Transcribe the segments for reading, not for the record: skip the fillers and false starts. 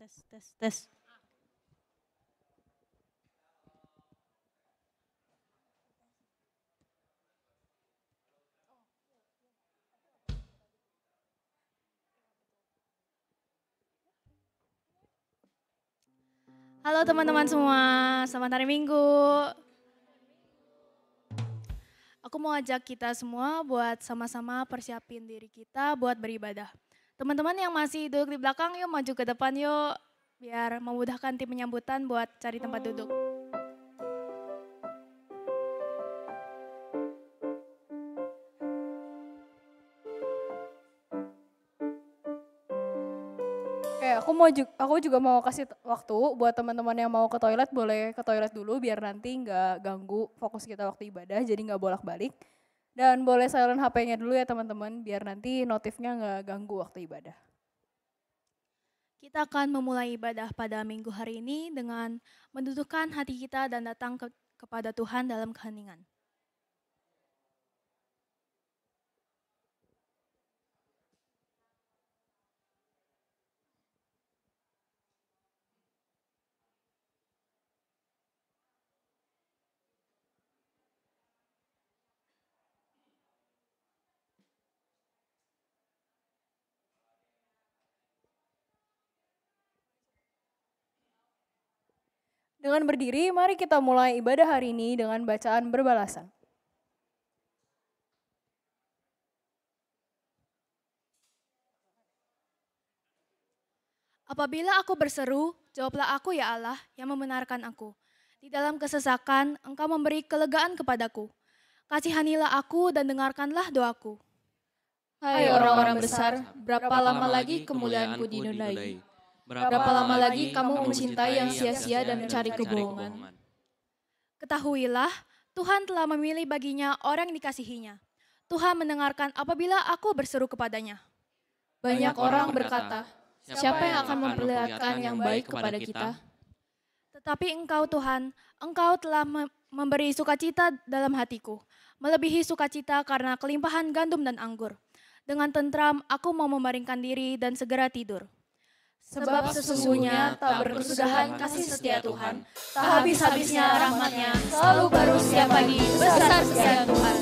tes, tes, tes. Halo teman-teman semua, selamat hari Minggu. Aku mau ajak kita semua buat sama-sama persiapin diri kita buat beribadah. Teman-teman yang masih duduk di belakang, yuk maju ke depan yuk. Biar memudahkan tim penyambutan buat cari tempat duduk. Oke, aku juga mau kasih waktu buat teman-teman yang mau ke toilet, boleh ke toilet dulu biar nanti nggak ganggu fokus kita waktu ibadah, jadi nggak bolak-balik. Dan boleh silent HP-nya dulu ya teman-teman, biar nanti notifnya nggak ganggu waktu ibadah. Kita akan memulai ibadah pada minggu hari ini dengan mendudukkan hati kita dan datang kepada Tuhan dalam keheningan. Dengan berdiri, mari kita mulai ibadah hari ini dengan bacaan berbalasan. Apabila aku berseru, jawablah aku ya Allah yang membenarkan aku. Di dalam kesesakan, Engkau memberi kelegaan kepadaku. Kasihanilah aku dan dengarkanlah doaku. Hai orang-orang besar, berapa lama lagi kemuliaanku dinodai? Berapa lama lagi kamu mencintai yang sia-sia dan mencari kebohongan? Ketahuilah, Tuhan telah memilih baginya orang yang dikasihinya. Tuhan mendengarkan apabila aku berseru kepadanya. Banyak orang berkata, siapa yang akan memperlihatkan yang baik kepada kita? Tetapi Engkau Tuhan, Engkau telah memberi sukacita dalam hatiku, melebihi sukacita karena kelimpahan gandum dan anggur. Dengan tentram aku mau membaringkan diri dan segera tidur. Sebab sesungguhnya tak berkesudahan kasih setia Tuhan, tak habis-habisnya rahmat-Nya, selalu baru setiap pagi, besar setia Tuhan.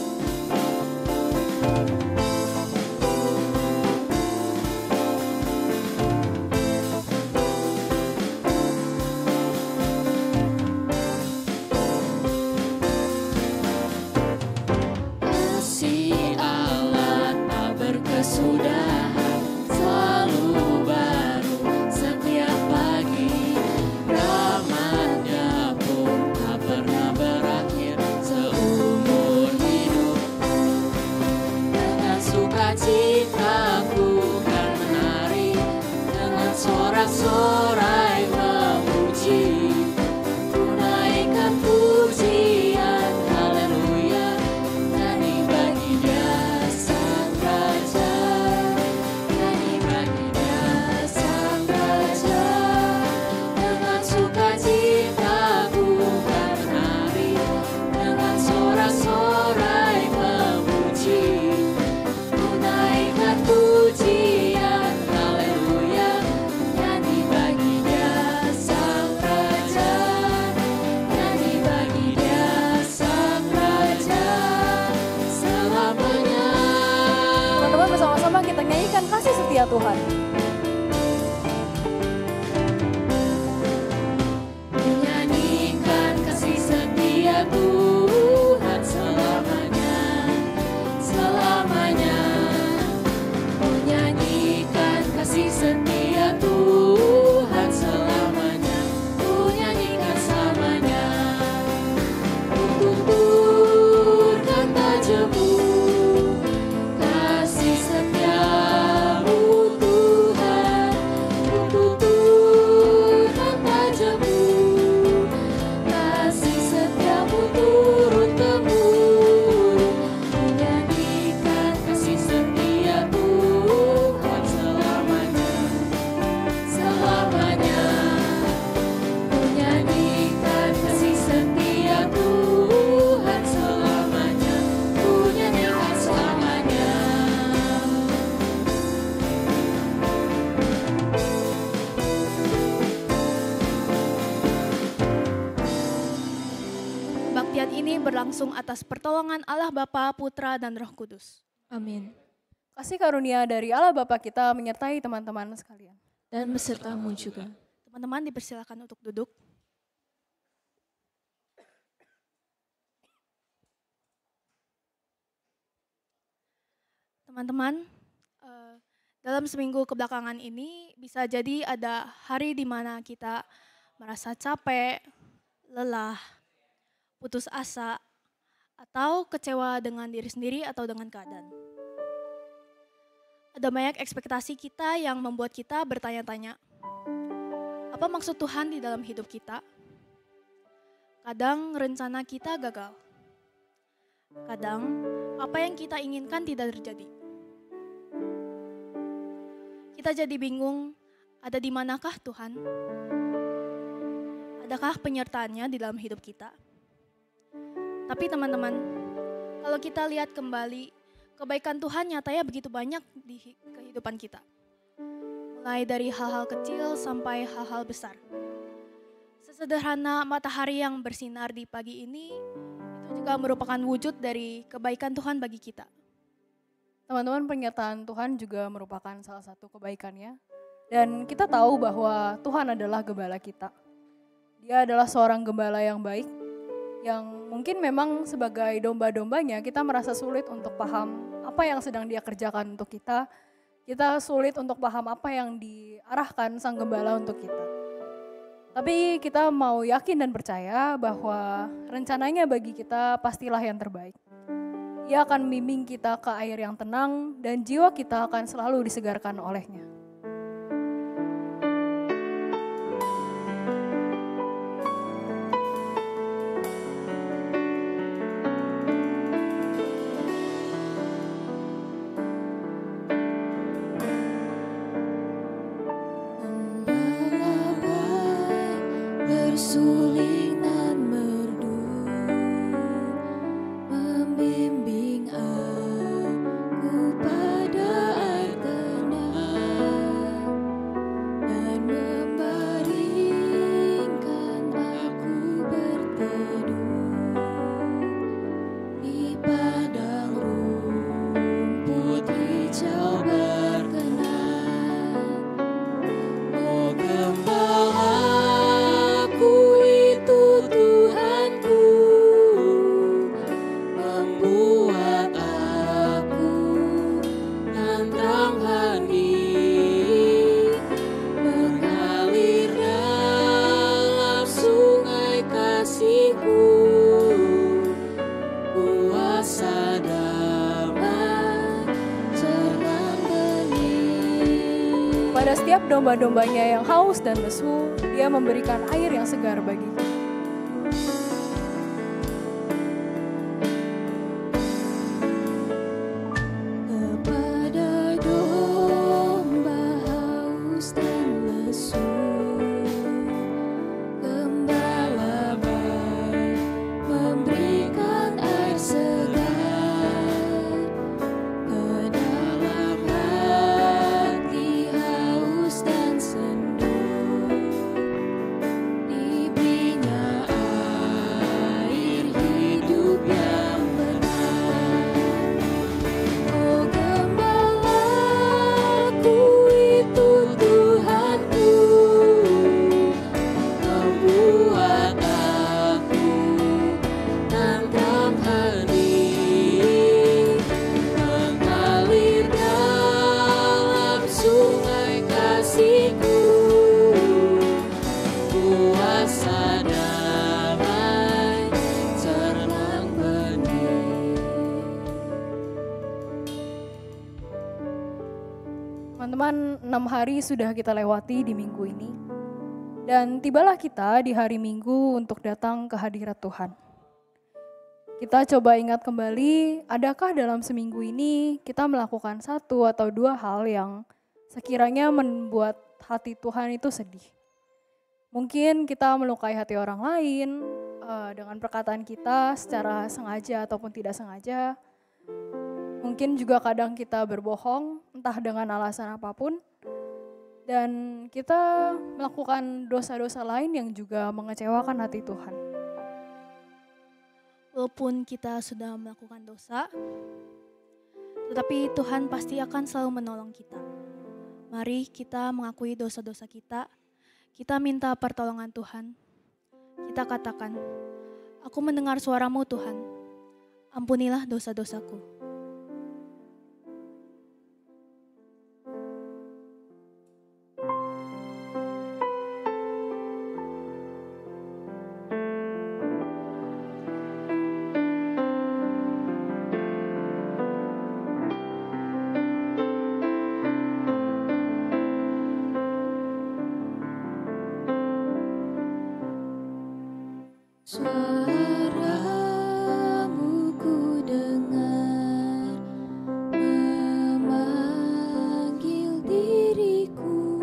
Kasih Allah tak berkesudahan, selalu baru setiap pagi. Rahmat-Nya pun tak pernah berakhir seumur hidup. Dan ini berlangsung atas pertolongan Allah Bapa, Putra, dan Roh Kudus. Amin. Kasih karunia dari Allah Bapa kita menyertai teman-teman sekalian. Dan besertamu juga. Teman-teman dipersilakan untuk duduk. Teman-teman, dalam seminggu kebelakangan ini bisa jadi ada hari di mana kita merasa capek, lelah, putus asa, atau kecewa dengan diri sendiri atau dengan keadaan. Ada banyak ekspektasi kita yang membuat kita bertanya-tanya, apa maksud Tuhan di dalam hidup kita? Kadang rencana kita gagal. Kadang apa yang kita inginkan tidak terjadi. Kita jadi bingung, ada di manakah Tuhan? Adakah penyertaannya di dalam hidup kita? Tapi teman-teman, kalau kita lihat kembali, kebaikan Tuhan nyatanya begitu banyak di kehidupan kita. Mulai dari hal-hal kecil sampai hal-hal besar. Sesederhana matahari yang bersinar di pagi ini, itu juga merupakan wujud dari kebaikan Tuhan bagi kita. Teman-teman, penyertaan Tuhan juga merupakan salah satu kebaikannya. Dan kita tahu bahwa Tuhan adalah gembala kita. Dia adalah seorang gembala yang baik, yang mungkin memang sebagai domba-dombanya kita merasa sulit untuk paham apa yang sedang dia kerjakan untuk kita. Kita sulit untuk paham apa yang diarahkan sang gembala untuk kita. Tapi kita mau yakin dan percaya bahwa rencananya bagi kita pastilah yang terbaik. Ia akan membimbing kita ke air yang tenang dan jiwa kita akan selalu disegarkan olehnya. Bersuling dan merdu, membimbing aku pada air tenang, dan membaringkan aku berteduh di padang rumput hijau berkenan. Oh gembala, pada setiap domba-dombanya yang haus dan lesu, dia memberikan air yang segar bagi kita. Kepada domba haus dan lesu, gembala baik memberikan air segar. Ke dalam hati haus dan sendu, diberinya air hidup yang benar. Oh gembalaku itu Tuhanku, membuat aku tentram hening, mengalir dalam sungai kasih-Ku, kuasa damai terang bening. Teman-teman, 6 hari sudah kita lewati di minggu ini. Dan tibalah kita di hari Minggu untuk datang ke hadirat Tuhan. Kita coba ingat kembali, adakah dalam seminggu ini kita melakukan 1 atau 2 hal yang sekiranya membuat hati Tuhan itu sedih. Mungkin kita melukai hati orang lain dengan perkataan kita secara sengaja ataupun tidak sengaja. Mungkin juga kadang kita berbohong, entah dengan alasan apapun. Dan kita melakukan dosa-dosa lain yang juga mengecewakan hati Tuhan. Walaupun kita sudah melakukan dosa, tetapi Tuhan pasti akan selalu menolong kita. Mari kita mengakui dosa-dosa kita. Kita minta pertolongan Tuhan. Kita katakan, "Aku mendengar suara-Mu Tuhan. Ampunilah dosa-dosaku." Suaramu ku dengar memanggil diriku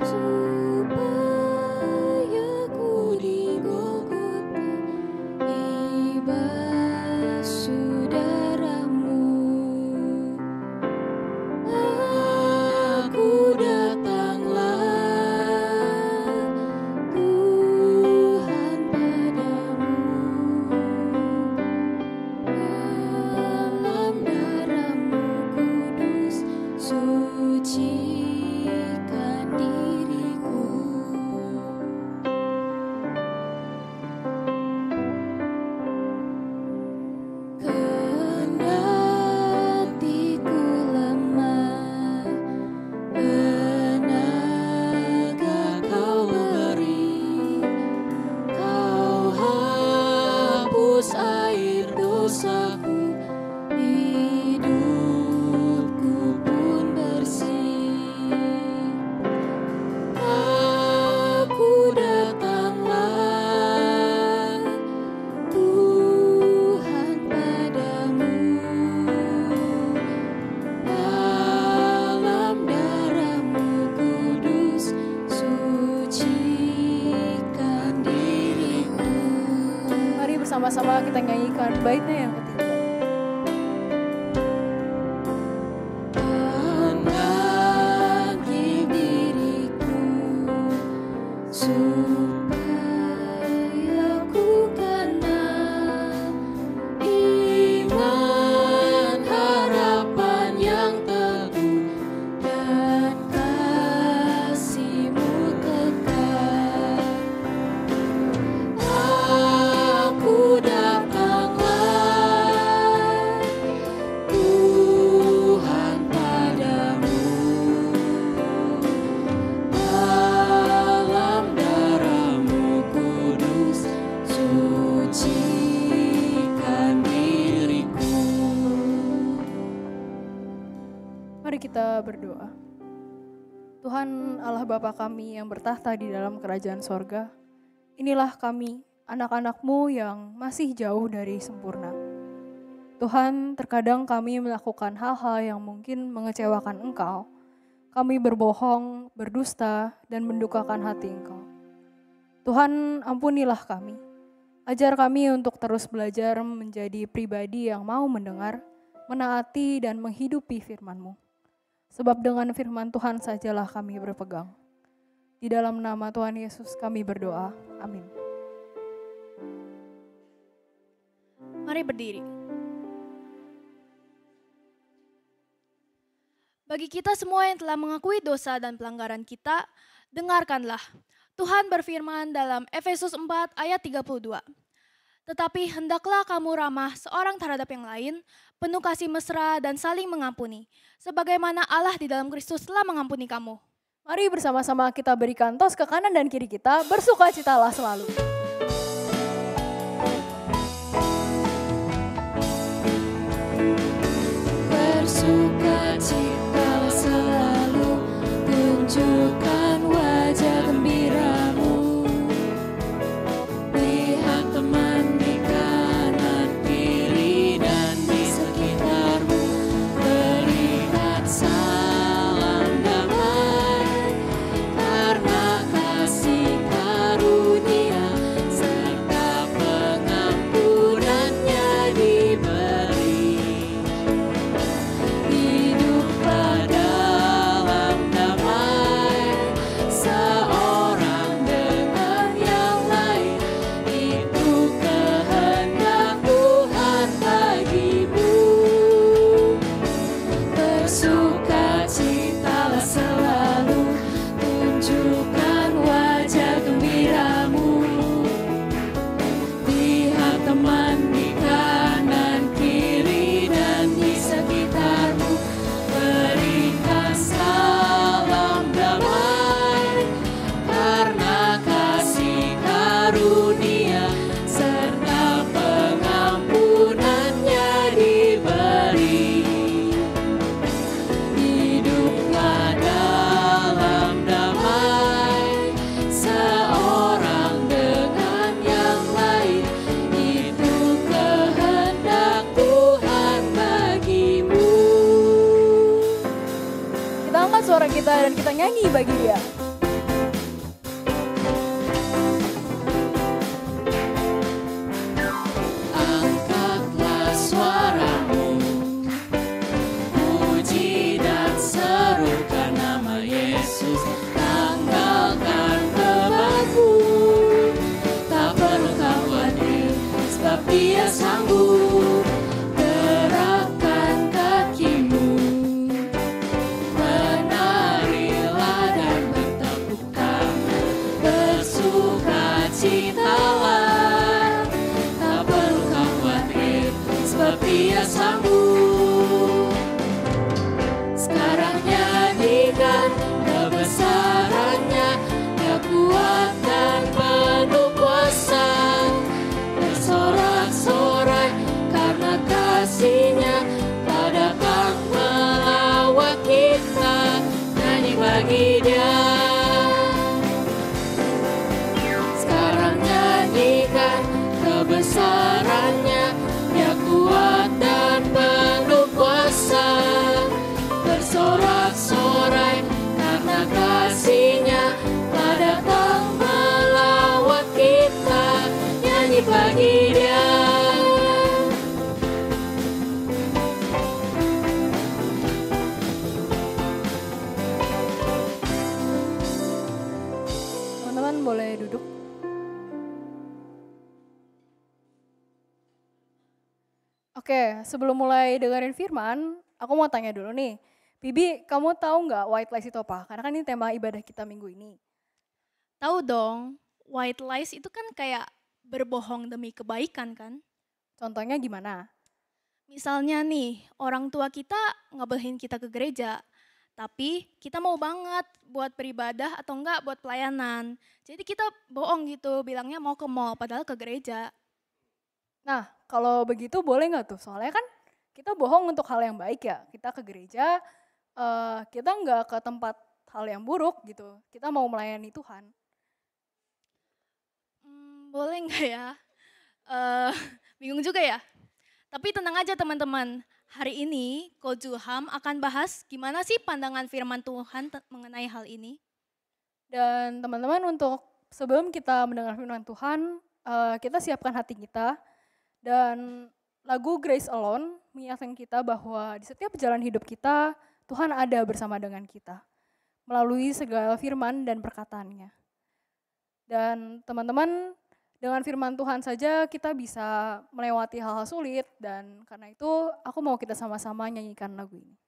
supaya ku di Golgota dibasuh darah-Mu. Aku datanglah sucikan diriku. Kendati ku lemah, tenaga Kau beri. Kau hapus air dosaku, hidupku pun bersih. Aku datanglah Tuhan padamu, dalam darah-Mu kudus sucikan diriku. Mari bersama-sama kita nyanyikan baitnya yang ketiga. Panggil diriku supaya ku kenal iman harapan yang teguh dan kasih-Mu kekal. Aku datanglah Tuhan padamu, dalam darah-Mu kudus sucikan diriku. Mari kita berdoa. Tuhan Allah Bapa kami yang bertahta di dalam kerajaan sorga, inilah kami, anak-anak-Mu yang masih jauh dari sempurna. Tuhan, terkadang kami melakukan hal-hal yang mungkin mengecewakan Engkau. Kami berbohong, berdusta, dan mendukakan hati Engkau. Tuhan, ampunilah kami. Ajar kami untuk terus belajar menjadi pribadi yang mau mendengar, menaati, dan menghidupi firman-Mu. Sebab dengan firman Tuhan sajalah kami berpegang. Di dalam nama Tuhan Yesus kami berdoa. Amin. Mari berdiri. Bagi kita semua yang telah mengakui dosa dan pelanggaran kita, dengarkanlah. Tuhan berfirman dalam Efesus 4 ayat 32. Tetapi hendaklah kamu ramah seorang terhadap yang lain, penuh kasih mesra dan saling mengampuni, sebagaimana Allah di dalam Kristus telah mengampuni kamu. Mari bersama-sama kita berikan tos ke kanan dan kiri kita, bersukacitalah selalu. Bersukacitalah selalu, tunjukkan wajah gembira-Mu. Lihat teman di kanan kiri dan di sekitar-Mu, berikan salam damai, karena kasih karunia serta pengampunannya diberi. Hiduplah dalam damai nyanyi bagi Dia. Angkatlah suaramu, puji dan serukan nama Yesus. Tanggalkan bebanmu, tak perlu khawatir, sebab Dia sanggup. Gerakkan kakimu, menarilah dan bertepuk tangan, bersukacitalah, tak perlu khawatir, sebab Dia sanggup. Sekarang nyanyikan kebesarannya, Dia kuat dan penuh kuasa. Bersorak-sorai karena kasih-Nya, tak datang melawat kita. Nyanyi bagi Dia. Sekarang nyanyikan kebesarannya, Dia kuat dan penuh kuasa. Bersorak-sorai karena kasih-Nya, tak datang melawat kita. Nyanyi bagi Dia. Teman-teman boleh duduk. Oke, sebelum mulai dengerin firman, aku mau tanya dulu nih. Bibi, kamu tahu nggak white lies itu apa? Karena kan ini tema ibadah kita minggu ini. Tahu dong, white lies itu kan kayak berbohong demi kebaikan kan? Contohnya gimana? Misalnya nih, orang tua kita ngebolehin kita ke gereja, tapi kita mau banget buat beribadah atau enggak buat pelayanan. Jadi kita bohong gitu, bilangnya mau ke mall padahal ke gereja. Nah, kalau begitu boleh nggak tuh? Soalnya kan kita bohong untuk hal yang baik ya. Kita ke gereja, kita nggak ke tempat hal yang buruk gitu. Kita mau melayani Tuhan. Boleh nggak ya? Bingung juga ya. Tapi tenang aja teman-teman, hari ini Coach Zulham akan bahas gimana sih pandangan firman Tuhan mengenai hal ini. Dan teman-teman untuk sebelum kita mendengar firman Tuhan, kita siapkan hati kita. Dan lagu Grace Alone mengingatkan kita bahwa di setiap jalan hidup kita, Tuhan ada bersama dengan kita. Melalui segala firman dan perkataannya. Dan teman-teman, dengan firman Tuhan saja kita bisa melewati hal-hal sulit. Dan karena itu aku mau kita sama-sama nyanyikan lagu ini.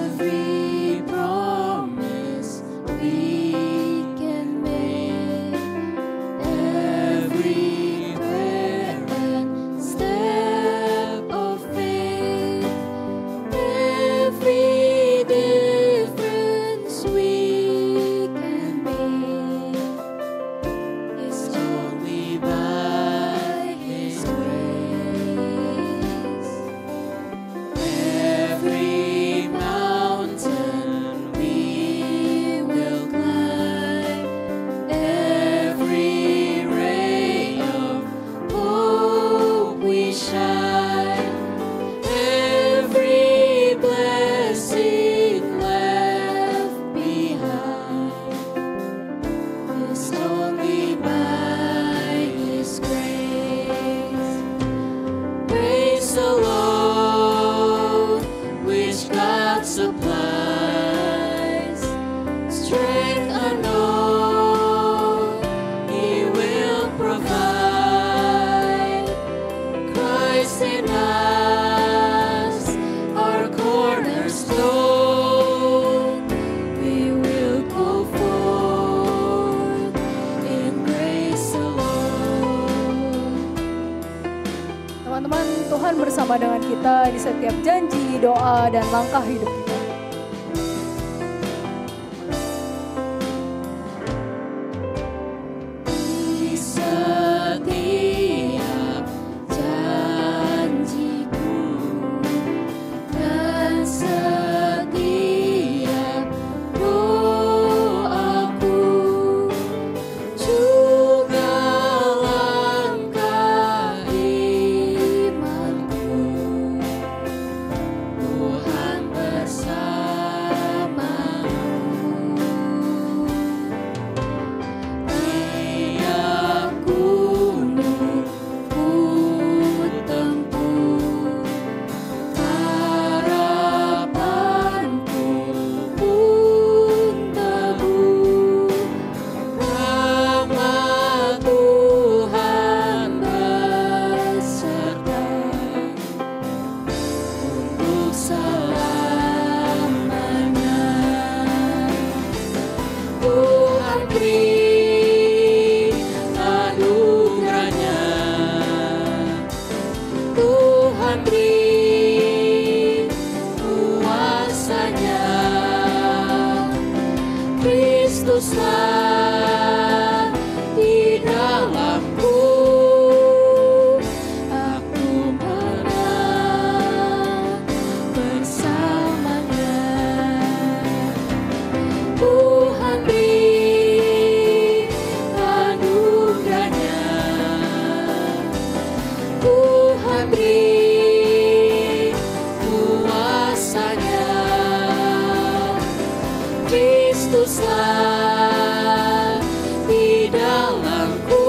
Every promise we can make, every prayer and step of faith, every difference we can make is only by His grace. Every mountain we will climb, every ray of hope we shine, every blessing left behind is only by His grace. Grace alone, which God supplies, strength unknown, He will provide. Christ in us, our cornerstone, we will go forth in grace alone. Teman-teman, Tuhan bersama dengan kita di setiap janji, doa, dan langkah hidup kita. Di setiap janji-Ku, Kristuslah di dalamku, aku menang bersamanya. Tuhan beri anugerahnya, Tuhan beri kuasanya. Kristuslah di dalamku,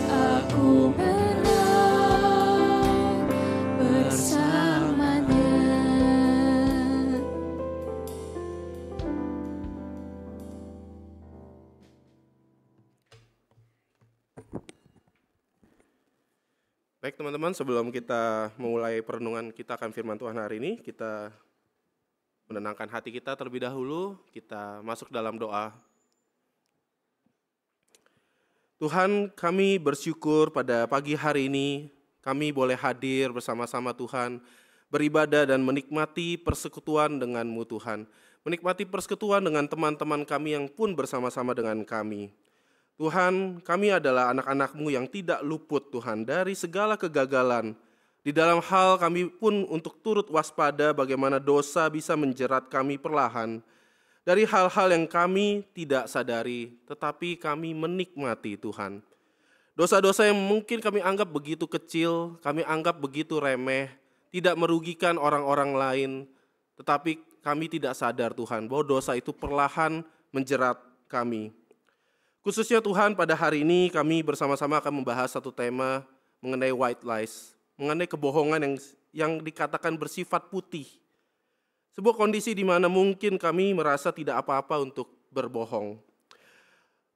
aku menang bersamanya. Baik teman-teman, sebelum kita memulai perenungan kita akan firman Tuhan hari ini, kita menenangkan hati kita terlebih dahulu, kita masuk dalam doa. Tuhan, kami bersyukur pada pagi hari ini, kami boleh hadir bersama-sama Tuhan, beribadah dan menikmati persekutuan dengan-Mu Tuhan. Menikmati persekutuan dengan teman-teman kami yang pun bersama-sama dengan kami. Tuhan, kami adalah anak-anak-Mu yang tidak luput Tuhan dari segala kegagalan. Di dalam hal kami pun untuk turut waspada bagaimana dosa bisa menjerat kami perlahan. Dari hal-hal yang kami tidak sadari, tetapi kami menikmati Tuhan. Dosa-dosa yang mungkin kami anggap begitu kecil, kami anggap begitu remeh, tidak merugikan orang-orang lain, tetapi kami tidak sadar Tuhan bahwa dosa itu perlahan menjerat kami. Khususnya Tuhan, pada hari ini kami bersama-sama akan membahas satu tema mengenai white lies, mengenai kebohongan yang dikatakan bersifat putih. Sebuah kondisi di mana mungkin kami merasa tidak apa-apa untuk berbohong.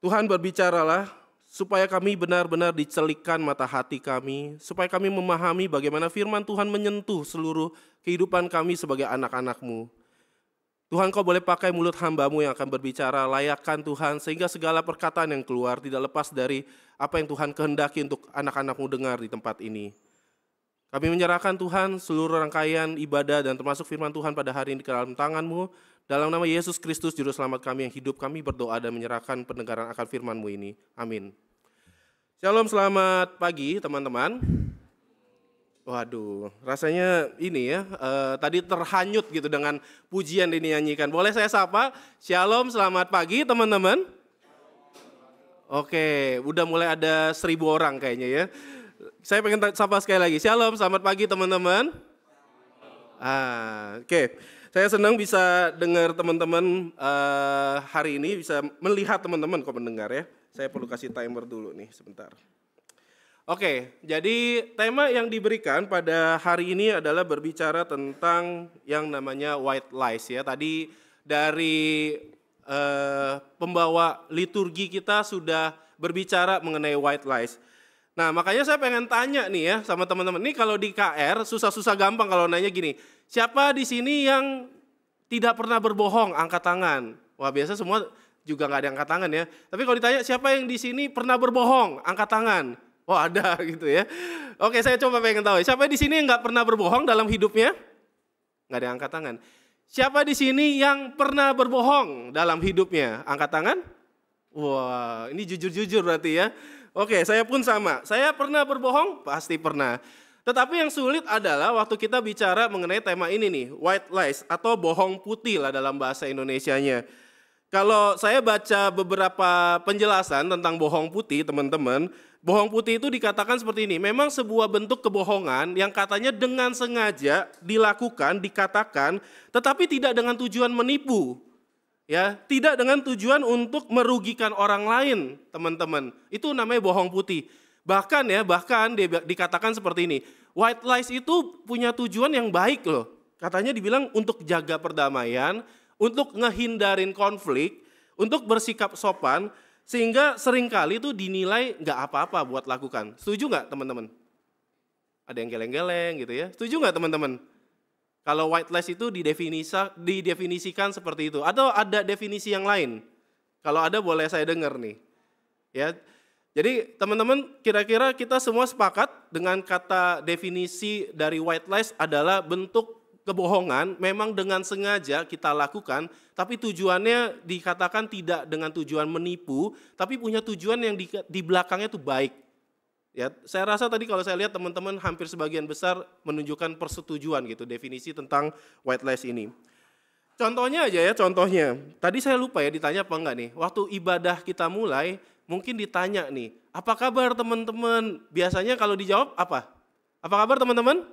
Tuhan berbicaralah supaya kami benar-benar dicelikkan mata hati kami, supaya kami memahami bagaimana firman Tuhan menyentuh seluruh kehidupan kami sebagai anak-anak-Mu. Tuhan, Kau boleh pakai mulut hamba-Mu yang akan berbicara, layakkan Tuhan, sehingga segala perkataan yang keluar tidak lepas dari apa yang Tuhan kehendaki untuk anak-anak-Mu dengar di tempat ini. Kami menyerahkan Tuhan seluruh rangkaian ibadah dan termasuk firman Tuhan pada hari ini ke dalam tangan-Mu. Dalam nama Yesus Kristus, Juru Selamat kami yang hidup, kami berdoa dan menyerahkan pendengaran akan firman-Mu ini. Amin. Shalom, selamat pagi teman-teman. Waduh, rasanya ini ya, tadi terhanyut gitu dengan pujian dinyanyikan. Boleh saya sapa? Shalom, selamat pagi teman-teman. Oke, udah mulai ada 1.000 orang kayaknya ya. Saya pengen sapa sekali lagi. Shalom, selamat pagi teman-teman. Oke. Saya senang bisa dengar teman-teman hari ini, bisa melihat teman-teman kok mendengar ya. Saya perlu kasih timer dulu nih sebentar. Oke, jadi tema yang diberikan pada hari ini adalah berbicara tentang yang namanya white lies ya. Tadi dari pembawa liturgi kita sudah berbicara mengenai white lies. Nah, makanya saya pengen tanya nih ya sama teman-teman. Nih kalau di KR susah-susah gampang kalau nanya gini. Siapa di sini yang tidak pernah berbohong? Angkat tangan. Wah, biasa semua juga nggak ada yang angkat tangan ya. Tapi kalau ditanya siapa yang di sini pernah berbohong? Angkat tangan. Oh, ada gitu ya. Oke, saya coba pengen tahu. Siapa di sini yang nggak pernah berbohong dalam hidupnya? Nggak ada yang angkat tangan. Siapa di sini yang pernah berbohong dalam hidupnya? Angkat tangan. Wah, ini jujur-jujur berarti ya. Oke, saya pun sama. Saya pernah berbohong? Pasti pernah. Tetapi yang sulit adalah waktu kita bicara mengenai tema ini nih, white lies atau bohong putih lah dalam bahasa Indonesianya. Kalau saya baca beberapa penjelasan tentang bohong putih, teman-teman, bohong putih itu dikatakan seperti ini, memang sebuah bentuk kebohongan yang katanya dengan sengaja dilakukan, dikatakan, tetapi tidak dengan tujuan menipu. Ya, tidak dengan tujuan untuk merugikan orang lain, teman-teman. Itu namanya bohong putih. Bahkan dikatakan seperti ini, white lies itu punya tujuan yang baik loh. Katanya dibilang untuk jaga perdamaian, untuk ngehindarin konflik, untuk bersikap sopan, sehingga seringkali itu dinilai nggak apa-apa buat lakukan. Setuju nggak teman-teman? Ada yang geleng-geleng gitu ya. Setuju nggak teman-teman? Kalau white lies itu didefinisikan seperti itu. Atau ada definisi yang lain? Kalau ada boleh saya dengar nih. Ya, jadi teman-teman kira-kira kita semua sepakat dengan kata definisi dari white lies adalah bentuk kebohongan memang dengan sengaja kita lakukan, tapi tujuannya dikatakan tidak dengan tujuan menipu, tapi punya tujuan yang di belakangnya itu baik. Ya, saya rasa tadi kalau saya lihat teman-teman hampir sebagian besar menunjukkan persetujuan gitu definisi tentang white lies ini. Contohnya aja ya, contohnya. Tadi saya lupa ya ditanya apa enggak nih. Waktu ibadah kita mulai, mungkin ditanya nih, apa kabar teman-teman? Biasanya kalau dijawab apa? Apa kabar teman-teman?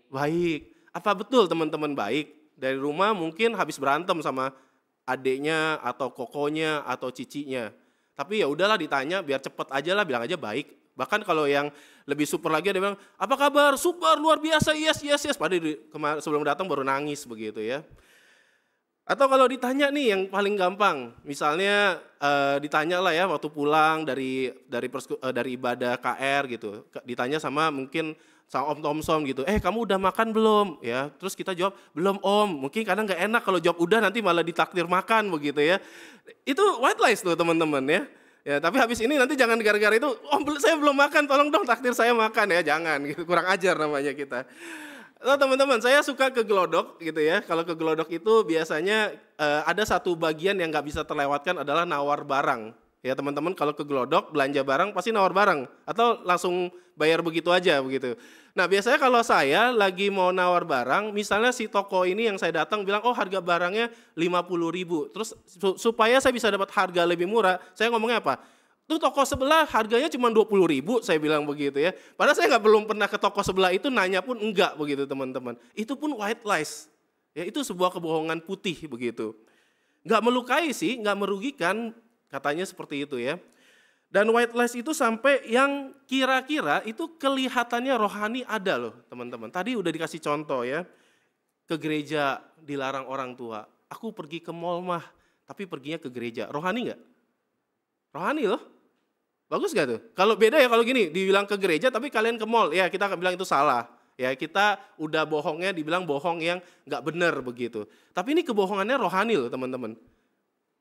Baik. Apa betul teman-teman baik? Dari rumah mungkin habis berantem sama adiknya atau kokonya atau cicinya. Tapi ya udahlah ditanya biar cepet aja lah, bilang aja baik. Bahkan kalau yang lebih super lagi dia bilang, apa kabar? Super, luar biasa, yes. Padahal sebelum datang baru nangis begitu ya. Atau kalau ditanya nih yang paling gampang, misalnya ditanya lah ya waktu pulang dari ibadah KR gitu, ditanya sama mungkin sama Om Thomson gitu, kamu udah makan belum? Ya, terus kita jawab belum Om. Mungkin kadang nggak enak kalau jawab udah nanti malah ditakdir makan begitu ya. Itu white lies tuh teman-teman ya. Ya, tapi habis ini nanti jangan gara-gara itu, saya belum makan, tolong dong takdir saya makan ya, jangan gitu, kurang ajar namanya kita. Nah, teman-teman, saya suka ke Glodok gitu ya. Kalau ke Glodok itu biasanya ada satu bagian yang nggak bisa terlewatkan adalah nawar barang. Ya teman-teman, kalau ke Glodok belanja barang pasti nawar barang atau langsung bayar begitu aja begitu. Nah biasanya kalau saya lagi mau nawar barang, misalnya si toko ini yang saya datang bilang, oh harga barangnya 50.000. Terus supaya saya bisa dapat harga lebih murah, saya ngomongnya apa? Tuh toko sebelah harganya cuma 20.000, saya bilang begitu ya. Padahal saya belum pernah ke toko sebelah itu, nanya pun enggak begitu teman-teman. Itu pun white lies. Ya itu sebuah kebohongan putih begitu. Enggak melukai sih, enggak merugikan, katanya seperti itu ya. Dan white lies itu sampai yang kira-kira itu kelihatannya rohani ada loh teman-teman. Tadi udah dikasih contoh ya, ke gereja dilarang orang tua. Aku pergi ke mall mah, tapi perginya ke gereja. Rohani enggak? Rohani loh. Bagus gak tuh? Kalau beda ya kalau gini, dibilang ke gereja tapi kalian ke mall, ya kita akan bilang itu salah. Ya kita udah bohongnya dibilang bohong yang gak benar begitu. Tapi ini kebohongannya rohani loh teman-teman.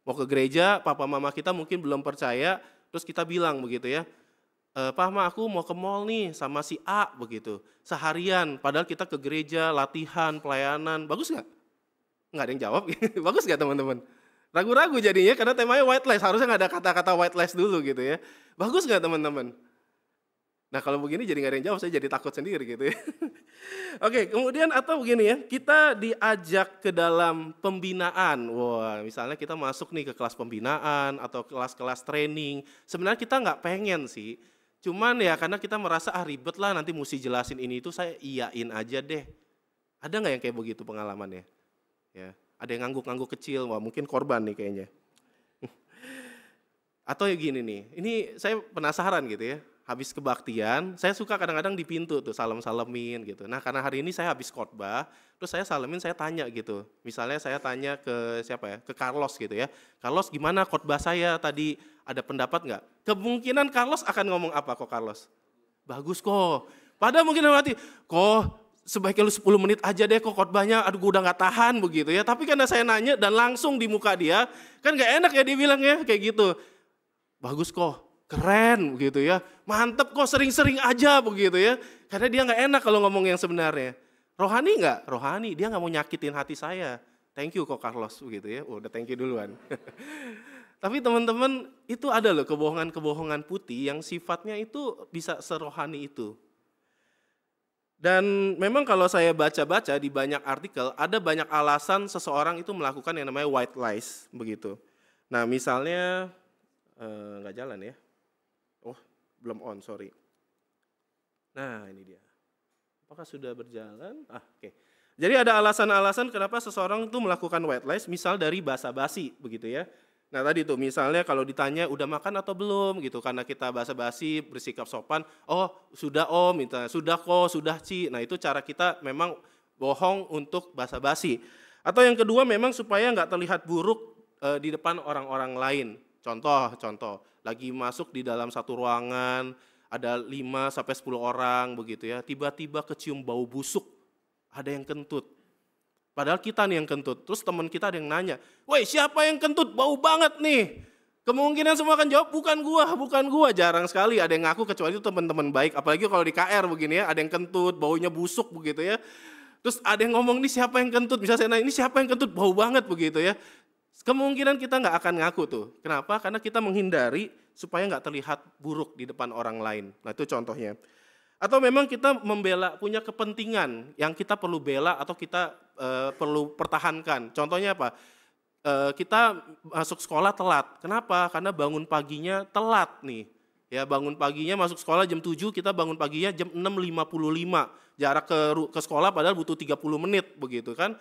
Mau ke gereja, papa mama kita mungkin belum percaya, terus kita bilang begitu ya, Pak Ma aku mau ke mall nih sama si A begitu, seharian, padahal kita ke gereja, latihan, pelayanan, bagus gak? Nggak ada yang jawab, bagus gak teman-teman? Ragu-ragu jadinya karena temanya white lies, harusnya nggak ada kata-kata white lies dulu gitu ya. Bagus nggak teman-teman? Nah kalau begini jadi nggak ada yang jawab, saya jadi takut sendiri gitu ya. Oke, kemudian atau begini ya, kita diajak ke dalam pembinaan. Wah, misalnya kita masuk nih ke kelas pembinaan atau kelas-kelas training. Sebenarnya kita nggak pengen sih, cuman ya karena kita merasa ribet lah nanti mesti jelasin ini itu, saya iyain aja deh. Ada nggak yang kayak begitu pengalamannya? Ya. Ada yang ngangguk-ngangguk kecil, wah mungkin korban nih kayaknya. Atau ya gini nih, ini saya penasaran gitu ya, habis kebaktian, saya suka kadang-kadang di pintu tuh salam-salamin gitu. Nah karena hari ini saya habis khotbah, terus saya salamin, saya tanya gitu. Misalnya saya tanya ke siapa ya, ke Carlos gitu ya. Carlos gimana khotbah saya tadi, ada pendapat nggak? Kemungkinan Carlos akan ngomong apa kok Carlos? Bagus kok. Padahal mungkin dalam hati, kok sebaiknya lu 10 menit aja deh kok khotbahnya, aduh gue udah gak tahan begitu ya. Tapi karena saya nanya dan langsung di muka dia, kan gak enak ya dia bilang ya kayak gitu. Bagus kok, keren begitu ya, mantep kok sering-sering aja begitu ya. Karena dia gak enak kalau ngomong yang sebenarnya. Rohani gak? Rohani, dia gak mau nyakitin hati saya. Thank you kok Carlos begitu ya, udah thank you duluan. Tapi teman-teman itu ada loh kebohongan-kebohongan putih yang sifatnya itu bisa serohani itu. Dan memang kalau saya baca-baca di banyak artikel, ada banyak alasan seseorang itu melakukan yang namanya white lies, begitu. Nah misalnya, nggak jalan ya, oh belum on, sorry. Nah ini dia, apakah sudah berjalan? Oke. Jadi ada alasan-alasan kenapa seseorang itu melakukan white lies, misal dari basa-basi, begitu ya. Nah tadi tuh misalnya kalau ditanya udah makan atau belum gitu, karena kita basa-basi bersikap sopan, oh sudah om, sudah kok, sudah Ci. Nah itu cara kita memang bohong untuk basa-basi. Atau yang kedua memang supaya nggak terlihat buruk di depan orang-orang lain. Contoh, lagi masuk di dalam satu ruangan, ada 5-10 orang begitu ya, tiba-tiba kecium bau busuk, ada yang kentut. Padahal kita nih yang kentut, terus teman kita ada yang nanya, woi siapa yang kentut, bau banget nih. Kemungkinan semua akan jawab, bukan gua, jarang sekali ada yang ngaku kecuali itu teman-teman baik. Apalagi kalau di KR begini ya, ada yang kentut, baunya busuk begitu ya. Terus ada yang ngomong, ini siapa yang kentut? Misalnya saya nanya, ini siapa yang kentut? Bau banget begitu ya. Kemungkinan kita nggak akan ngaku tuh. Kenapa? Karena kita menghindari supaya nggak terlihat buruk di depan orang lain. Nah itu contohnya. Atau memang kita punya kepentingan yang kita perlu bela atau kita perlu pertahankan. Contohnya apa? Kita masuk sekolah telat. Kenapa? Karena bangun paginya telat nih. Ya, bangun paginya masuk sekolah jam 7, kita bangun paginya jam 6.55. Jarak ke sekolah padahal butuh 30 menit begitu kan.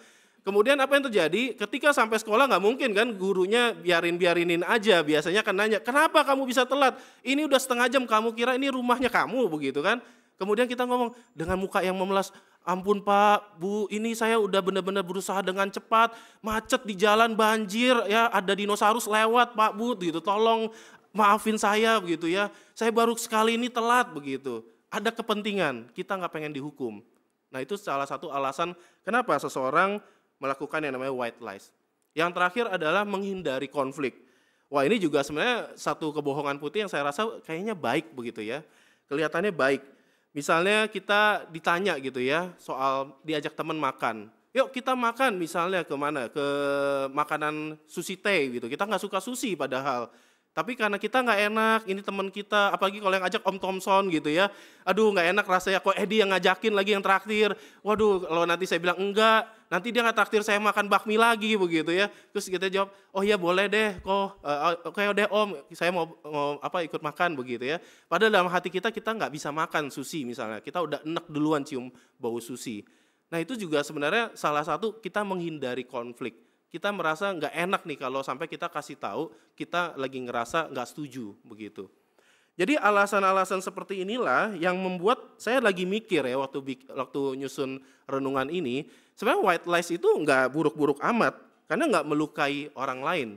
Kemudian apa yang terjadi? Ketika sampai sekolah nggak mungkin kan gurunya biarinin aja. Biasanya kan nanya, kenapa kamu bisa telat? Ini udah setengah jam, kamu kira ini rumahnya kamu begitu kan. Kemudian kita ngomong dengan muka yang memelas, ampun Pak, Bu, ini saya udah benar-benar berusaha dengan cepat, macet di jalan, banjir, ya ada dinosaurus lewat Pak Bu, gitu, tolong maafin saya begitu ya, saya baru sekali ini telat begitu. Ada kepentingan, kita nggak pengen dihukum. Nah itu salah satu alasan kenapa seseorang melakukan yang namanya white lies. Yang terakhir adalah menghindari konflik. Wah ini juga sebenarnya satu kebohongan putih yang saya rasa kayaknya baik begitu ya. Kelihatannya baik. Misalnya kita ditanya gitu ya soal diajak teman makan. Yuk kita makan misalnya kemana? Ke makanan sushi teh gitu. Kita nggak suka sushi padahal. Tapi karena kita nggak enak, ini teman kita, apalagi kalau yang ajak Om Thompson gitu ya. Aduh nggak enak rasanya, kok Edi yang ngajakin lagi yang traktir. Waduh kalau nanti saya bilang enggak, nanti dia nggak traktir saya makan bakmi lagi begitu ya. Terus kita jawab, oh iya boleh deh kok, oke deh Om, saya mau ikut makan begitu ya. Padahal dalam hati kita nggak bisa makan sushi misalnya, kita udah enak duluan cium bau sushi. Nah itu juga sebenarnya salah satu kita menghindari konflik. Kita merasa nggak enak nih kalau sampai kita kasih tahu kita lagi ngerasa nggak setuju begitu. Jadi alasan-alasan seperti inilah yang membuat saya lagi mikir ya waktu nyusun renungan ini. Sebenarnya white lies itu nggak buruk-buruk amat karena nggak melukai orang lain.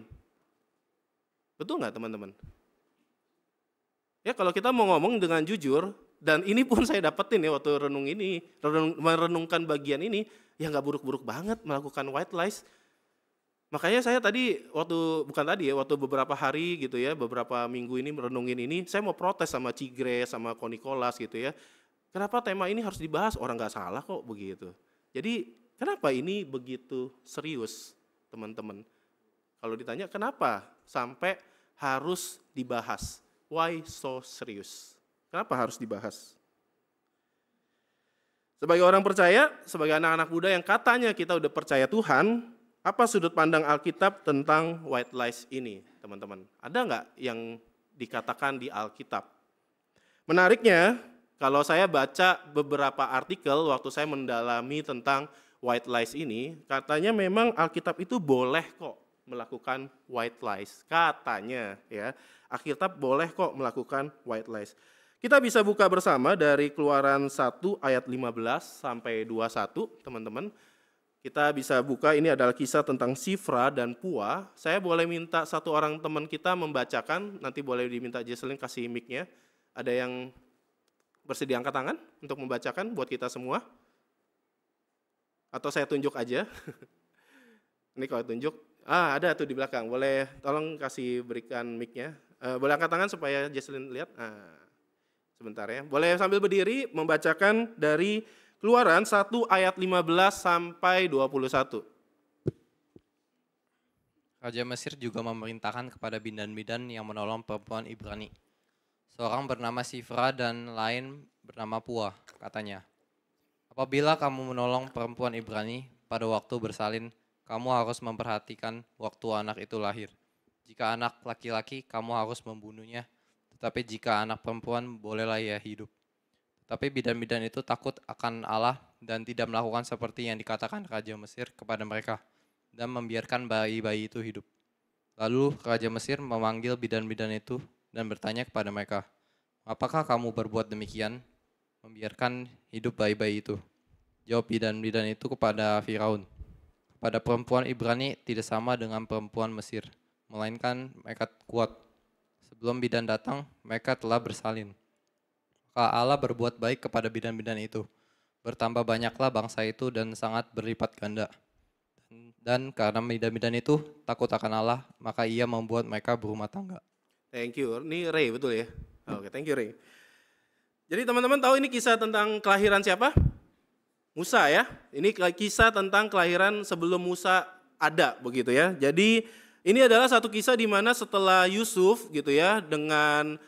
Betul nggak teman-teman? Ya kalau kita mau ngomong dengan jujur, dan ini pun saya dapetin ya waktu merenungkan bagian ini, ya nggak buruk-buruk banget melakukan white lies. Makanya saya tadi waktu beberapa hari gitu ya, beberapa minggu ini merenungin ini, saya mau protes sama Cigre, sama Konikolas gitu ya. Kenapa tema ini harus dibahas? Orang nggak salah kok begitu. Jadi kenapa ini begitu serius teman-teman? Kalau ditanya kenapa sampai harus dibahas? Why so serious? Kenapa harus dibahas? Sebagai orang percaya, sebagai anak-anak muda yang katanya kita udah percaya Tuhan, apa sudut pandang Alkitab tentang white lies ini, teman-teman? Ada nggak yang dikatakan di Alkitab? Menariknya, kalau saya baca beberapa artikel waktu saya mendalami tentang white lies ini, katanya memang Alkitab itu boleh kok melakukan white lies. Katanya ya, Alkitab boleh kok melakukan white lies. Kita bisa buka bersama dari Keluaran 1 ayat 15 sampai 21, teman-teman. Kita bisa buka, ini adalah kisah tentang Sifra dan Pua. Saya boleh minta satu orang teman kita membacakan, nanti boleh diminta Jesselyn kasih mic-nya. Ada yang bersedia angkat tangan untuk membacakan buat kita semua? Atau saya tunjuk aja? Ini kalau tunjuk, ada tuh di belakang, boleh tolong berikan mic-nya. Boleh angkat tangan supaya Jesselyn lihat? Sebentar ya, boleh sambil berdiri membacakan dari Keluaran 1 ayat 15 sampai 21. Raja Mesir juga memerintahkan kepada bidan-bidan yang menolong perempuan Ibrani. Seorang bernama Sifra dan lain bernama Pua, katanya. Apabila kamu menolong perempuan Ibrani pada waktu bersalin, kamu harus memperhatikan waktu anak itu lahir. Jika anak laki-laki, kamu harus membunuhnya, tetapi jika anak perempuan, bolehlah ia hidup. Tapi bidan-bidan itu takut akan Allah dan tidak melakukan seperti yang dikatakan Raja Mesir kepada mereka dan membiarkan bayi-bayi itu hidup. Lalu Raja Mesir memanggil bidan-bidan itu dan bertanya kepada mereka, apakah kamu berbuat demikian, membiarkan hidup bayi-bayi itu? Jawab bidan-bidan itu kepada Firaun, pada perempuan Ibrani tidak sama dengan perempuan Mesir, melainkan mereka kuat. Sebelum bidan datang, mereka telah bersalin. Maka Allah berbuat baik kepada bidan-bidan itu. Bertambah banyaklah bangsa itu dan sangat berlipat ganda. Dan karena bidan-bidan itu takut akan Allah, maka ia membuat mereka berumah tangga. Thank you. Ini Ray betul ya? Oke, thank you Ray. Jadi teman-teman tahu ini kisah tentang kelahiran siapa? Musa ya. Ini kisah tentang kelahiran sebelum Musa ada begitu ya. Jadi ini adalah satu kisah di mana setelah Yusuf gitu ya dengan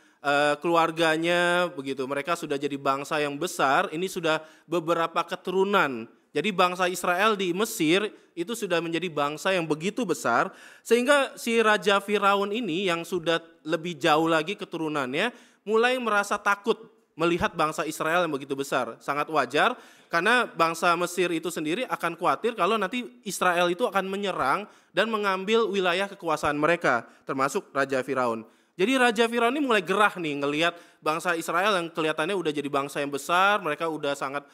keluarganya begitu, mereka sudah jadi bangsa yang besar. Ini sudah beberapa keturunan. Jadi bangsa Israel di Mesir itu sudah menjadi bangsa yang begitu besar sehingga si Raja Firaun ini yang sudah lebih jauh lagi keturunannya mulai merasa takut melihat bangsa Israel yang begitu besar. Sangat wajar karena bangsa Mesir itu sendiri akan khawatir kalau nanti Israel itu akan menyerang dan mengambil wilayah kekuasaan mereka, termasuk Raja Firaun. Jadi Raja Firaun ini mulai gerah nih ngelihat bangsa Israel yang kelihatannya udah jadi bangsa yang besar, mereka udah sangat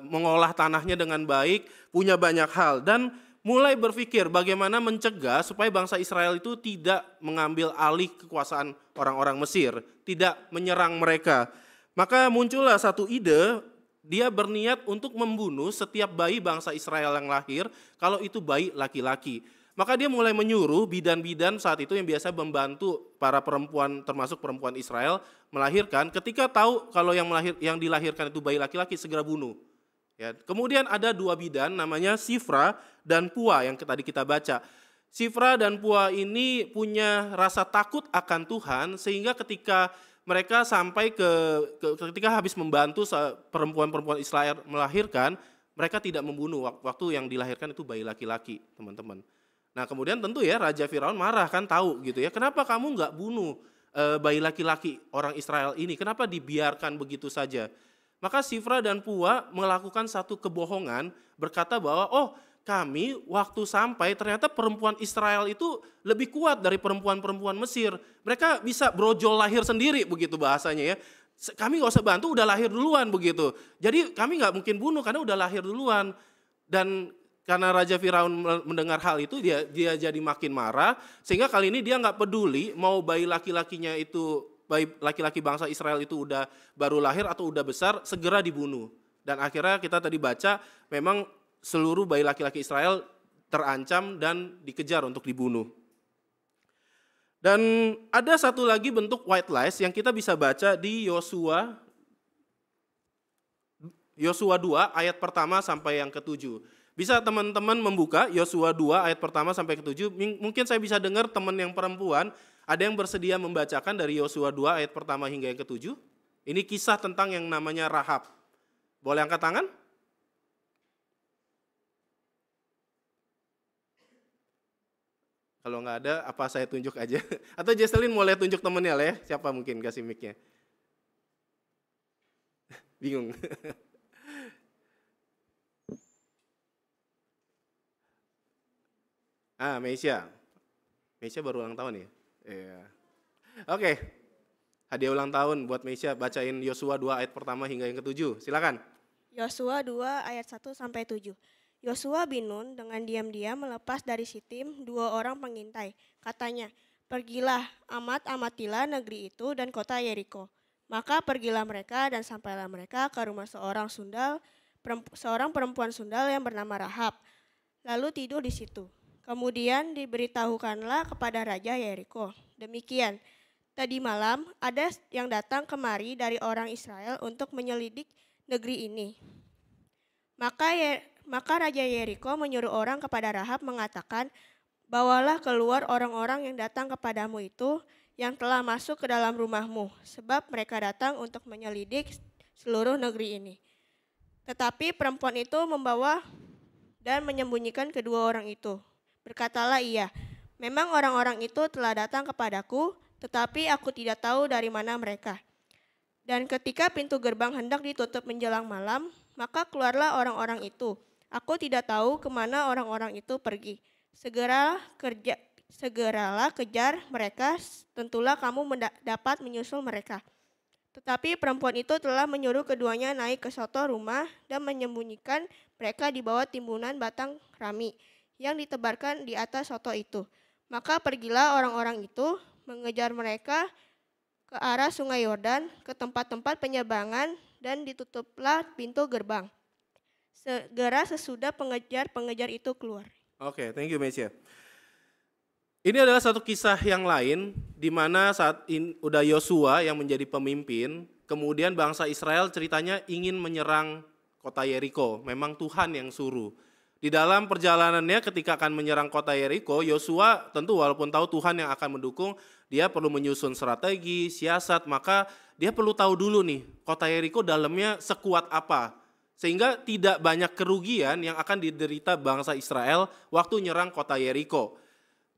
mengolah tanahnya dengan baik, punya banyak hal dan mulai berpikir bagaimana mencegah supaya bangsa Israel itu tidak mengambil alih kekuasaan orang-orang Mesir, tidak menyerang mereka. Maka muncullah satu ide, dia berniat untuk membunuh setiap bayi bangsa Israel yang lahir kalau itu bayi laki-laki. Maka dia mulai menyuruh bidan-bidan saat itu yang biasa membantu para perempuan termasuk perempuan Israel melahirkan, ketika tahu kalau yang dilahirkan itu bayi laki-laki segera bunuh. Ya, kemudian ada dua bidan namanya Sifra dan Pua yang tadi kita baca. Sifra dan Pua ini punya rasa takut akan Tuhan sehingga ketika mereka sampai ketika habis membantu perempuan-perempuan Israel melahirkan, mereka tidak membunuh waktu yang dilahirkan itu bayi laki-laki, teman-teman. Nah kemudian tentu ya Raja Firaun marah kan, tahu gitu ya, kenapa kamu nggak bunuh bayi laki-laki orang Israel ini, kenapa dibiarkan begitu saja. Maka Sifra dan Pua melakukan satu kebohongan, berkata bahwa kami waktu sampai ternyata perempuan Israel itu lebih kuat dari perempuan-perempuan Mesir. Mereka bisa brojol lahir sendiri begitu bahasanya ya. Kami gak usah bantu, udah lahir duluan begitu. Jadi kami gak mungkin bunuh karena udah lahir duluan. Dan karena Raja Firaun mendengar hal itu dia jadi makin marah. Sehingga kali ini dia gak peduli mau bayi laki-lakinya itu, bayi laki-laki bangsa Israel itu udah baru lahir atau udah besar, segera dibunuh. Dan akhirnya kita tadi baca memang seluruh bayi laki-laki Israel terancam dan dikejar untuk dibunuh. Dan ada satu lagi bentuk white lies yang kita bisa baca di Yosua 2 ayat pertama sampai yang ke-7. Bisa teman-teman membuka Yosua 2 ayat pertama sampai ke-7. Mungkin saya bisa dengar teman yang perempuan, ada yang bersedia membacakan dari Yosua 2 ayat pertama hingga yang ke-7. Ini kisah tentang yang namanya Rahab. Boleh angkat tangan? Kalau nggak ada, apa saya tunjuk aja? Atau Jesselyn boleh tunjuk temennya lah ya, siapa mungkin kasih mic-nya. Bingung. Meisha. Meisha baru ulang tahun ya? Iya. Oke, hadiah ulang tahun buat Meisha, bacain Yosua 2 ayat pertama hingga yang ke-7, silakan. Yosua 2 ayat 1 sampai 7. Yosua bin Nun dengan diam-diam melepas dari Sitim 2 orang pengintai. Katanya, pergilah, amatilah negeri itu dan kota Yeriko. Maka pergilah mereka dan sampailah mereka ke rumah seorang perempuan sundal yang bernama Rahab. Lalu tidur di situ. Kemudian diberitahukanlah kepada Raja Yeriko. Demikian, tadi malam ada yang datang kemari dari orang Israel untuk menyelidik negeri ini. Maka Raja Yeriko menyuruh orang kepada Rahab mengatakan, bawalah keluar orang-orang yang datang kepadamu itu yang telah masuk ke dalam rumahmu, sebab mereka datang untuk menyelidik seluruh negeri ini. Tetapi perempuan itu membawa dan menyembunyikan kedua orang itu. Berkatalah ia, memang orang-orang itu telah datang kepadaku, tetapi aku tidak tahu dari mana mereka. Dan ketika pintu gerbang hendak ditutup menjelang malam, maka keluarlah orang-orang itu. Aku tidak tahu kemana orang-orang itu pergi. Segeralah kejar mereka, tentulah kamu dapat menyusul mereka. Tetapi perempuan itu telah menyuruh keduanya naik ke soto rumah dan menyembunyikan mereka di bawah timbunan batang rami yang ditebarkan di atas soto itu. Maka pergilah orang-orang itu mengejar mereka ke arah sungai Yordan, ke tempat-tempat penyeberangan, dan ditutuplah pintu gerbang. Segera sesudah pengejar itu keluar. Oke, thank you Meisha. Ini adalah satu kisah yang lain di mana saat udah Yosua yang menjadi pemimpin, kemudian bangsa Israel ceritanya ingin menyerang kota Yeriko. Memang Tuhan yang suruh. Di dalam perjalanannya ketika akan menyerang kota Yeriko, Yosua tentu walaupun tahu Tuhan yang akan mendukung, dia perlu menyusun strategi, siasat, maka dia perlu tahu dulu nih, kota Yeriko dalamnya sekuat apa. Sehingga tidak banyak kerugian yang akan diderita bangsa Israel waktu nyerang kota Yeriko.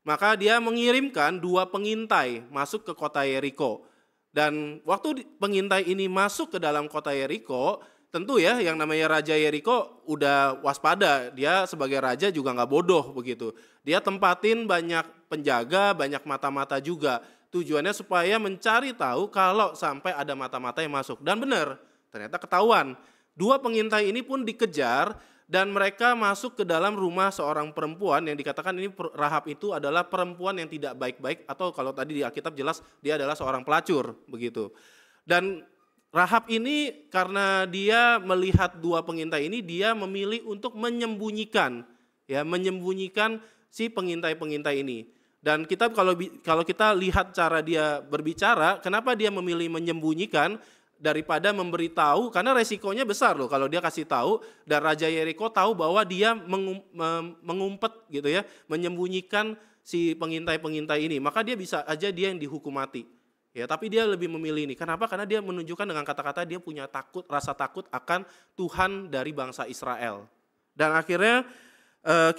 Maka dia mengirimkan 2 pengintai masuk ke kota Yeriko. Dan waktu pengintai ini masuk ke dalam kota Yeriko, tentu ya yang namanya Raja Yeriko udah waspada. Dia sebagai raja juga nggak bodoh begitu. Dia tempatin banyak penjaga, banyak mata-mata juga. Tujuannya supaya mencari tahu kalau sampai ada mata-mata yang masuk. Dan benar, ternyata ketahuan. 2 pengintai ini pun dikejar dan mereka masuk ke dalam rumah seorang perempuan yang dikatakan ini Rahab itu adalah perempuan yang tidak baik-baik, atau kalau tadi di Alkitab jelas dia adalah seorang pelacur begitu. Dan Rahab ini karena dia melihat 2 pengintai ini, dia memilih untuk menyembunyikan si pengintai-pengintai ini. Dan kita kalau kita lihat cara dia berbicara, kenapa dia memilih menyembunyikan daripada memberitahu, karena resikonya besar loh kalau dia kasih tahu dan Raja Yeriko tahu bahwa dia mengumpet gitu ya, menyembunyikan si pengintai-pengintai ini, maka dia bisa aja dia yang dihukum mati. Ya, tapi dia lebih memilih ini. Kenapa? Karena dia menunjukkan dengan kata-kata dia punya rasa takut akan Tuhan dari bangsa Israel. Dan akhirnya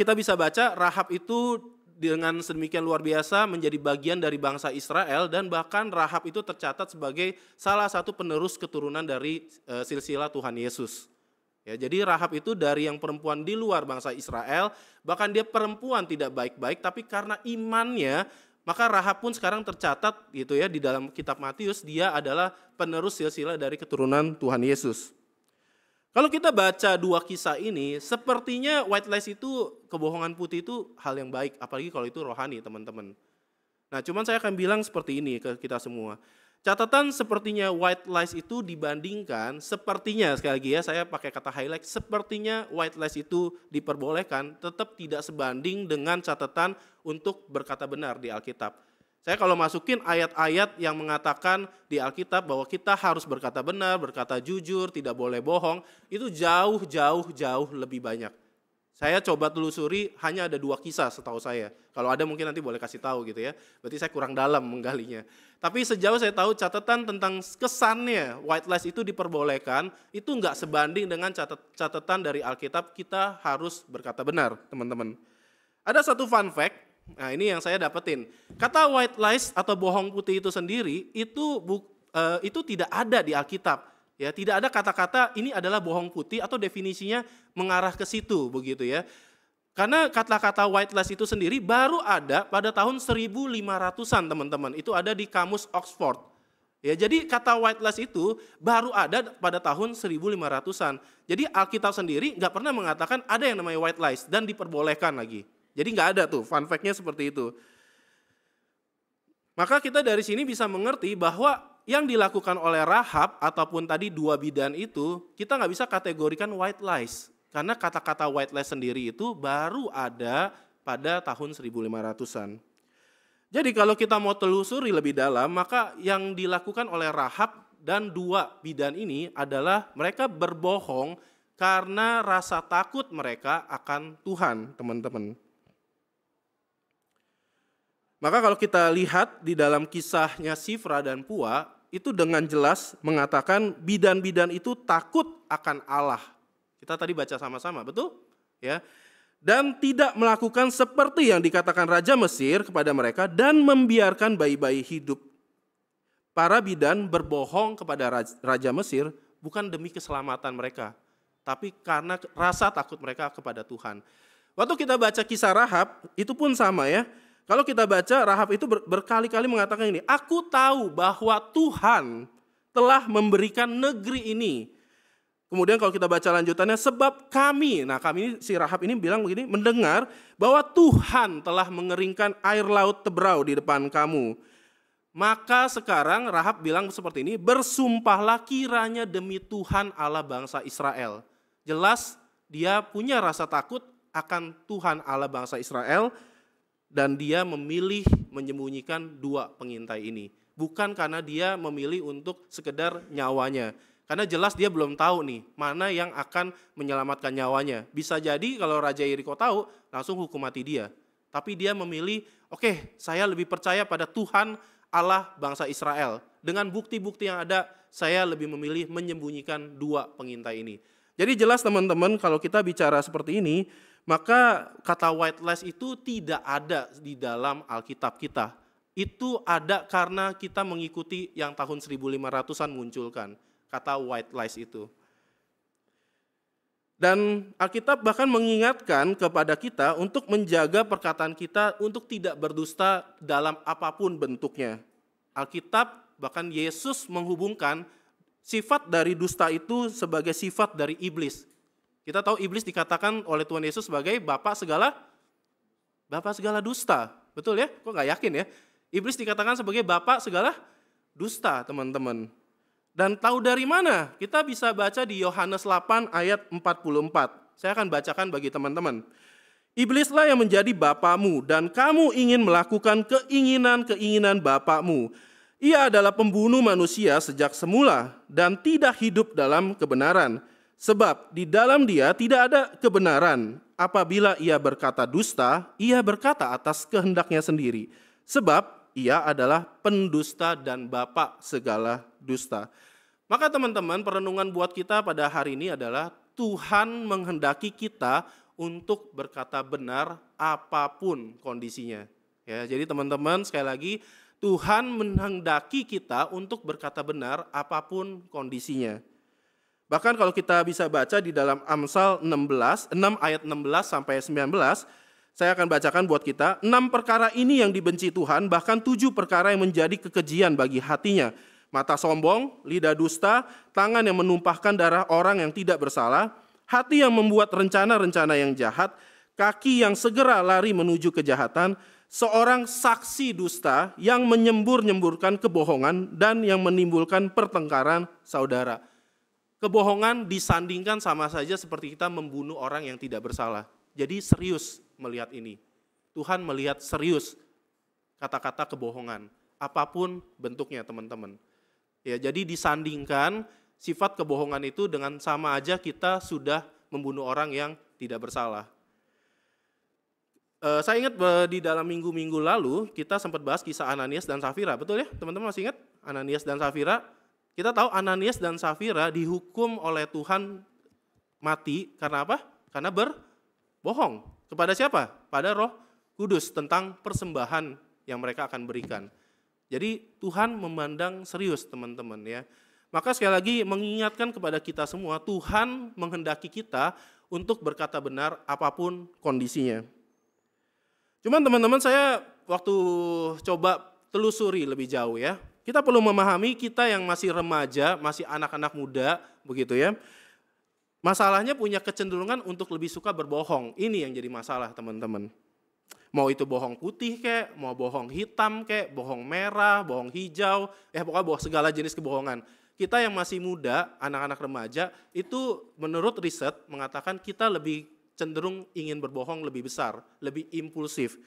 kita bisa baca Rahab itu dengan sedemikian luar biasa menjadi bagian dari bangsa Israel, dan bahkan Rahab itu tercatat sebagai salah satu penerus keturunan dari silsilah Tuhan Yesus. Ya, jadi Rahab itu dari yang perempuan di luar bangsa Israel, bahkan dia perempuan tidak baik-baik, tapi karena imannya, maka Rahab pun sekarang tercatat gitu ya di dalam kitab Matius, dia adalah penerus silsilah dari keturunan Tuhan Yesus. Kalau kita baca 2 kisah ini, sepertinya white lies itu, kebohongan putih itu hal yang baik, apalagi kalau itu rohani teman-teman. Nah cuman saya akan bilang seperti ini ke kita semua. Catatan sepertinya white lies itu dibandingkan, sepertinya sekali lagi ya saya pakai kata highlight, sepertinya white lies itu diperbolehkan, tetap tidak sebanding dengan catatan untuk berkata benar di Alkitab. Saya kalau masukin ayat-ayat yang mengatakan di Alkitab bahwa kita harus berkata benar, berkata jujur, tidak boleh bohong, itu jauh lebih banyak. Saya coba telusuri, hanya ada 2 kisah setahu saya. Kalau ada mungkin nanti boleh kasih tahu gitu ya. Berarti saya kurang dalam menggalinya. Tapi sejauh saya tahu catatan tentang kesannya white lies itu diperbolehkan, itu enggak sebanding dengan catatan dari Alkitab kita harus berkata benar, teman-teman. Ada satu fun fact. Nah ini yang saya dapetin. Kata white lies atau bohong putih itu sendiri itu tidak ada di Alkitab. Ya, tidak ada kata-kata ini adalah bohong putih atau definisinya mengarah ke situ begitu ya. Karena kata-kata white lies itu sendiri baru ada pada tahun 1500-an teman-teman. Itu ada di kamus Oxford. Ya, jadi kata white lies itu baru ada pada tahun 1500-an. Jadi Alkitab sendiri nggak pernah mengatakan ada yang namanya white lies dan diperbolehkan lagi. Jadi nggak ada tuh, fun fact-nya seperti itu. Maka kita dari sini bisa mengerti bahwa yang dilakukan oleh Rahab ataupun tadi 2 bidan itu, kita nggak bisa kategorikan white lies. Karena kata-kata white lies sendiri itu baru ada pada tahun 1500-an. Jadi kalau kita mau telusuri lebih dalam, maka yang dilakukan oleh Rahab dan 2 bidan ini adalah mereka berbohong karena rasa takut mereka akan Tuhan, teman-teman. Maka kalau kita lihat di dalam kisahnya Sifra dan Pua, itu dengan jelas mengatakan bidan-bidan itu takut akan Allah. Kita tadi baca sama-sama, betul? Ya. Dan tidak melakukan seperti yang dikatakan Raja Mesir kepada mereka dan membiarkan bayi-bayi hidup. Para bidan berbohong kepada Raja Mesir bukan demi keselamatan mereka, tapi karena rasa takut mereka kepada Tuhan. Waktu kita baca kisah Rahab, itu pun sama ya. Kalau kita baca, Rahab itu berkali-kali mengatakan ini, aku tahu bahwa Tuhan telah memberikan negeri ini. Kemudian kalau kita baca lanjutannya, sebab kami, si Rahab ini bilang begini, mendengar bahwa Tuhan telah mengeringkan air laut Tebrau di depan kamu. Maka sekarang Rahab bilang seperti ini, bersumpahlah kiranya demi Tuhan Allah bangsa Israel. Jelas dia punya rasa takut akan Tuhan Allah bangsa Israel, dan dia memilih menyembunyikan 2 pengintai ini. Bukan karena dia memilih untuk sekedar nyawanya. Karena jelas dia belum tahu nih mana yang akan menyelamatkan nyawanya. Bisa jadi kalau Raja Yeriko tahu, langsung hukum mati dia. Tapi dia memilih, oke, saya lebih percaya pada Tuhan Allah bangsa Israel. Dengan bukti-bukti yang ada, saya lebih memilih menyembunyikan dua pengintai ini. Jadi jelas teman-teman, kalau kita bicara seperti ini, maka kata white lies itu tidak ada di dalam Alkitab kita. Itu ada karena kita mengikuti yang tahun 1500-an munculkan. Kata white lies itu. Dan Alkitab bahkan mengingatkan kepada kita untuk menjaga perkataan kita untuk tidak berdusta dalam apapun bentuknya. Alkitab bahkan Yesus menghubungkan sifat dari dusta itu sebagai sifat dari iblis. Kita tahu iblis dikatakan oleh Tuhan Yesus sebagai bapak segala dusta. Betul ya? Kok nggak yakin ya? Iblis dikatakan sebagai bapak segala dusta, teman-teman. Dan tahu dari mana? Kita bisa baca di Yohanes 8 ayat 44. Saya akan bacakan bagi teman-teman. Iblislah yang menjadi bapamu dan kamu ingin melakukan keinginan-keinginan bapamu. Ia adalah pembunuh manusia sejak semula dan tidak hidup dalam kebenaran. Sebab di dalam dia tidak ada kebenaran. Apabila ia berkata dusta, ia berkata atas kehendaknya sendiri. Sebab ia adalah pendusta dan bapa segala dusta. Maka teman-teman, perenungan buat kita pada hari ini adalah Tuhan menghendaki kita untuk berkata benar apapun kondisinya. Ya, jadi teman-teman, sekali lagi Tuhan menghendaki kita untuk berkata benar apapun kondisinya. Bahkan kalau kita bisa baca di dalam Amsal 6 ayat 16 sampai 19, saya akan bacakan buat kita. 6 perkara ini yang dibenci Tuhan, bahkan 7 perkara yang menjadi kekejian bagi hatinya. Mata sombong, lidah dusta, tangan yang menumpahkan darah orang yang tidak bersalah, hati yang membuat rencana-rencana yang jahat, kaki yang segera lari menuju kejahatan, seorang saksi dusta yang menyembur-nyemburkan kebohongan dan yang menimbulkan pertengkaran saudara. Kebohongan disandingkan sama saja seperti kita membunuh orang yang tidak bersalah. Jadi serius melihat ini. Tuhan melihat serius kata-kata kebohongan. Apapun bentuknya teman-teman. Ya, jadi disandingkan sifat kebohongan itu dengan sama aja kita sudah membunuh orang yang tidak bersalah. Saya ingat di dalam minggu-minggu lalu kita sempat bahas kisah Ananias dan Safira. Betul ya teman-teman, masih ingat Ananias dan Safira? Kita tahu Ananias dan Safira dihukum oleh Tuhan mati karena apa? Karena berbohong. Kepada siapa? Pada Roh Kudus tentang persembahan yang mereka akan berikan. Jadi Tuhan memandang serius teman-teman ya. Maka sekali lagi mengingatkan kepada kita semua, Tuhan menghendaki kita untuk berkata benar apapun kondisinya. Cuman teman-teman, saya waktu coba telusuri lebih jauh ya. Kita perlu memahami kita yang masih remaja, masih anak-anak muda begitu ya. Masalahnya punya kecenderungan untuk lebih suka berbohong. Ini yang jadi masalah teman-teman. Mau itu bohong putih kek, mau bohong hitam kek, bohong merah, bohong hijau, pokoknya bohong segala jenis kebohongan. Kita yang masih muda, anak-anak remaja, itu menurut riset mengatakan kita lebih cenderung ingin berbohong lebih besar, lebih impulsif.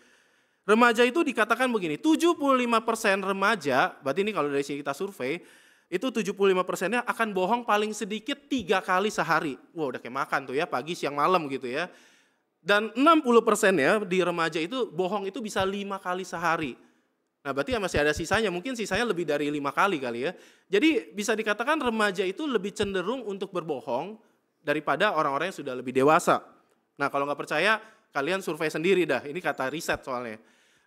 Remaja itu dikatakan begini, 75% remaja, berarti ini kalau dari sini kita survei, itu 75%-nya akan bohong paling sedikit 3 kali sehari. Wah, udah kayak makan tuh ya, pagi, siang, malam gitu ya. Dan 60%-nya di remaja itu bohong itu bisa 5 kali sehari. Nah berarti masih ada sisanya, mungkin sisanya lebih dari 5 kali kali ya. Jadi bisa dikatakan remaja itu lebih cenderung untuk berbohong daripada orang-orang yang sudah lebih dewasa. Nah kalau nggak percaya, kalian survei sendiri dah, ini kata riset soalnya.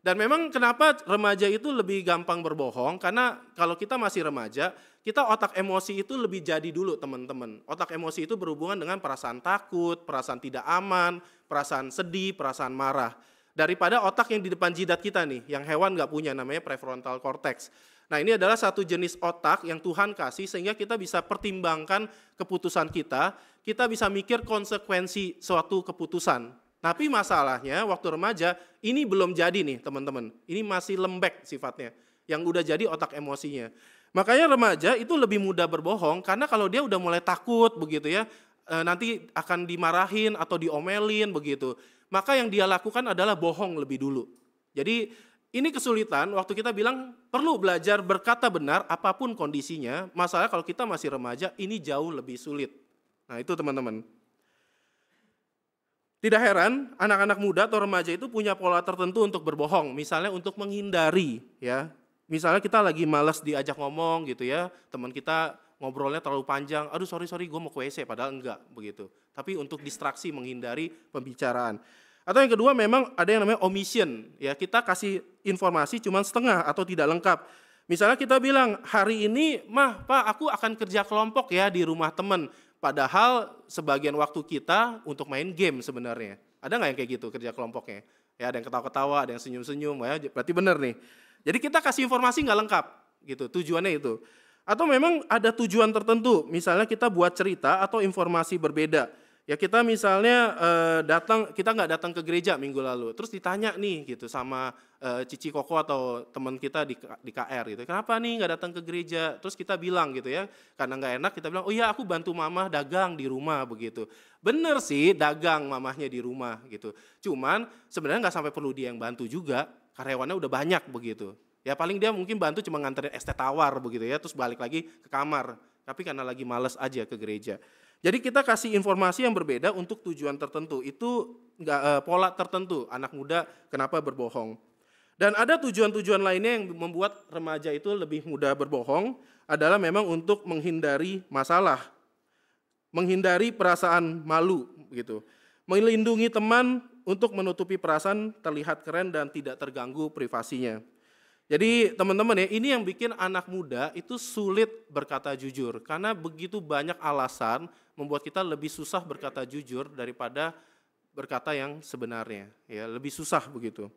Dan memang kenapa remaja itu lebih gampang berbohong, karena kalau kita masih remaja, kita otak emosi itu lebih jadi dulu teman-teman. Otak emosi itu berhubungan dengan perasaan takut, perasaan tidak aman, perasaan sedih, perasaan marah. Daripada otak yang di depan jidat kita nih, yang hewan nggak punya, namanya prefrontal cortex. Nah ini adalah satu jenis otak yang Tuhan kasih sehingga kita bisa pertimbangkan keputusan kita bisa mikir konsekuensi suatu keputusan. Tapi masalahnya waktu remaja ini belum jadi nih teman-teman, ini masih lembek sifatnya, yang udah jadi otak emosinya. Makanya remaja itu lebih mudah berbohong karena kalau dia udah mulai takut begitu ya, nanti akan dimarahin atau diomelin begitu. Maka yang dia lakukan adalah bohong lebih dulu. Jadi Ini kesulitan waktu kita bilang perlu belajar berkata benar apapun kondisinya. Masalah kalau kita masih remaja ini jauh lebih sulit. Nah itu teman-teman. Tidak heran anak-anak muda atau remaja itu punya pola tertentu untuk berbohong. Misalnya untuk menghindari ya. Misalnya kita lagi malas diajak ngomong gitu ya. Teman kita ngobrolnya terlalu panjang. Aduh sorry gue mau ke WC padahal enggak begitu. Tapi untuk distraksi menghindari pembicaraan. Atau yang kedua memang ada yang namanya omission, ya kita kasih informasi cuma setengah atau tidak lengkap. Misalnya kita bilang hari ini Pak aku akan kerja kelompok ya di rumah teman. Padahal sebagian waktu kita untuk main game sebenarnya. Ada nggak yang kayak gitu kerja kelompoknya? Ya ada yang ketawa-ketawa, ada yang senyum-senyum, ya berarti benar nih. Jadi kita kasih informasi nggak lengkap, gitu tujuannya itu. Atau memang ada tujuan tertentu, misalnya kita buat cerita atau informasi berbeda. Ya kita misalnya kita nggak datang ke gereja minggu lalu, terus ditanya nih gitu sama Cici Koko atau teman kita di KR gitu, kenapa nih nggak datang ke gereja? Terus kita bilang gitu ya, karena nggak enak kita bilang, oh iya aku bantu mama dagang di rumah begitu. Bener sih dagang mamahnya di rumah gitu, cuman sebenarnya nggak sampai perlu dia yang bantu juga, karyawannya udah banyak begitu. Ya paling dia mungkin bantu cuma nganterin es teh tawar begitu ya, terus balik lagi ke kamar, tapi karena lagi males aja ke gereja. Jadi kita kasih informasi yang berbeda untuk tujuan tertentu, itu pola tertentu, anak muda kenapa berbohong. Dan ada tujuan-tujuan lainnya yang membuat remaja itu lebih mudah berbohong, adalah memang untuk menghindari masalah, menghindari perasaan malu, gitu. Melindungi teman untuk menutupi perasaan terlihat keren dan tidak terganggu privasinya. Jadi teman-teman ya, ini yang bikin anak muda itu sulit berkata jujur, karena begitu banyak alasan membuat kita lebih susah berkata jujur daripada berkata yang sebenarnya, ya lebih susah begitu.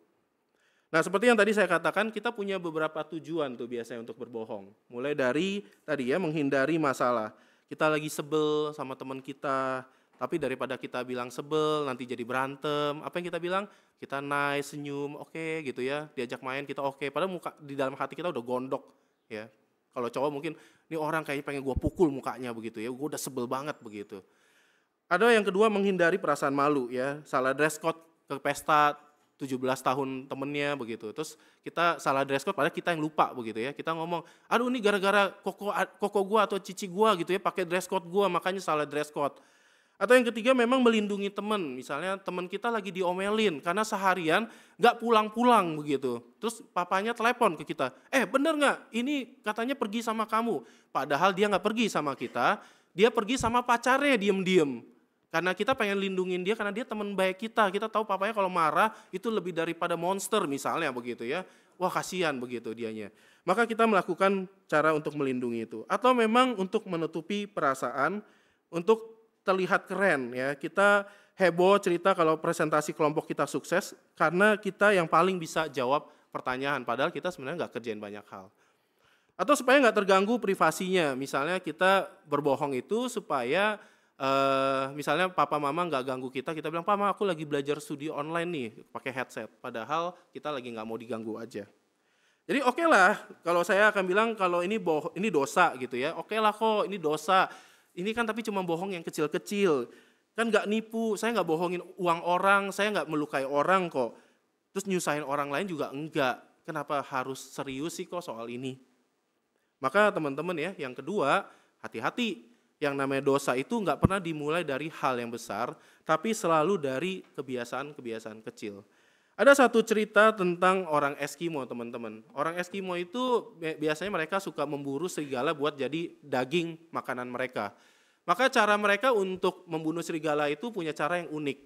Nah seperti yang tadi saya katakan, kita punya beberapa tujuan tuh biasanya untuk berbohong. Mulai dari tadi ya menghindari masalah. Kita lagi sebel sama teman kita, tapi daripada kita bilang sebel nanti jadi berantem, apa yang kita bilang? Kita nice, senyum, oke gitu ya, diajak main kita oke. Padahal di dalam hati kita udah gondok ya. Kalau cowok mungkin, ini orang kayaknya pengen gue pukul mukanya begitu ya, gue udah sebel banget begitu. Ada yang kedua menghindari perasaan malu ya, salah dress code ke pesta 17 tahun temennya begitu. Terus kita salah dress code padahal kita yang lupa begitu ya. Kita ngomong, aduh ini gara-gara koko gue atau cici gue gitu ya pakai dress code gue makanya salah dress code. Atau yang ketiga memang melindungi teman, misalnya teman kita lagi diomelin karena seharian nggak pulang-pulang begitu. Terus papanya telepon ke kita, bener nggak ini katanya pergi sama kamu. Padahal dia nggak pergi sama kita, dia pergi sama pacarnya diem-diem. Karena kita pengen lindungin dia karena dia teman baik kita tahu papanya kalau marah itu lebih daripada monster misalnya begitu ya. Wah kasihan begitu dianya. Maka kita melakukan cara untuk melindungi itu. Atau memang untuk menutupi perasaan, untuk terlihat keren ya, kita heboh cerita kalau presentasi kelompok kita sukses karena kita yang paling bisa jawab pertanyaan, padahal kita sebenarnya nggak kerjain banyak hal. Atau supaya nggak terganggu privasinya, misalnya kita berbohong itu supaya misalnya papa mama nggak ganggu kita bilang, Mama aku lagi belajar studi online nih pakai headset, padahal kita lagi nggak mau diganggu aja. Jadi oke lah kalau saya akan bilang kalau ini dosa gitu ya, oke lah kok ini dosa. Ini kan tapi cuma bohong yang kecil-kecil, kan nggak nipu, saya nggak bohongin uang orang, saya nggak melukai orang kok. Terus nyusahin orang lain juga enggak, kenapa harus serius sih kok soal ini? Maka teman-teman ya, yang kedua, hati-hati. Yang namanya dosa itu nggak pernah dimulai dari hal yang besar, tapi selalu dari kebiasaan-kebiasaan kecil. Ada satu cerita tentang orang Eskimo teman-teman. Orang Eskimo itu biasanya mereka suka memburu serigala buat jadi daging makanan mereka. Maka cara mereka untuk membunuh serigala itu punya cara yang unik.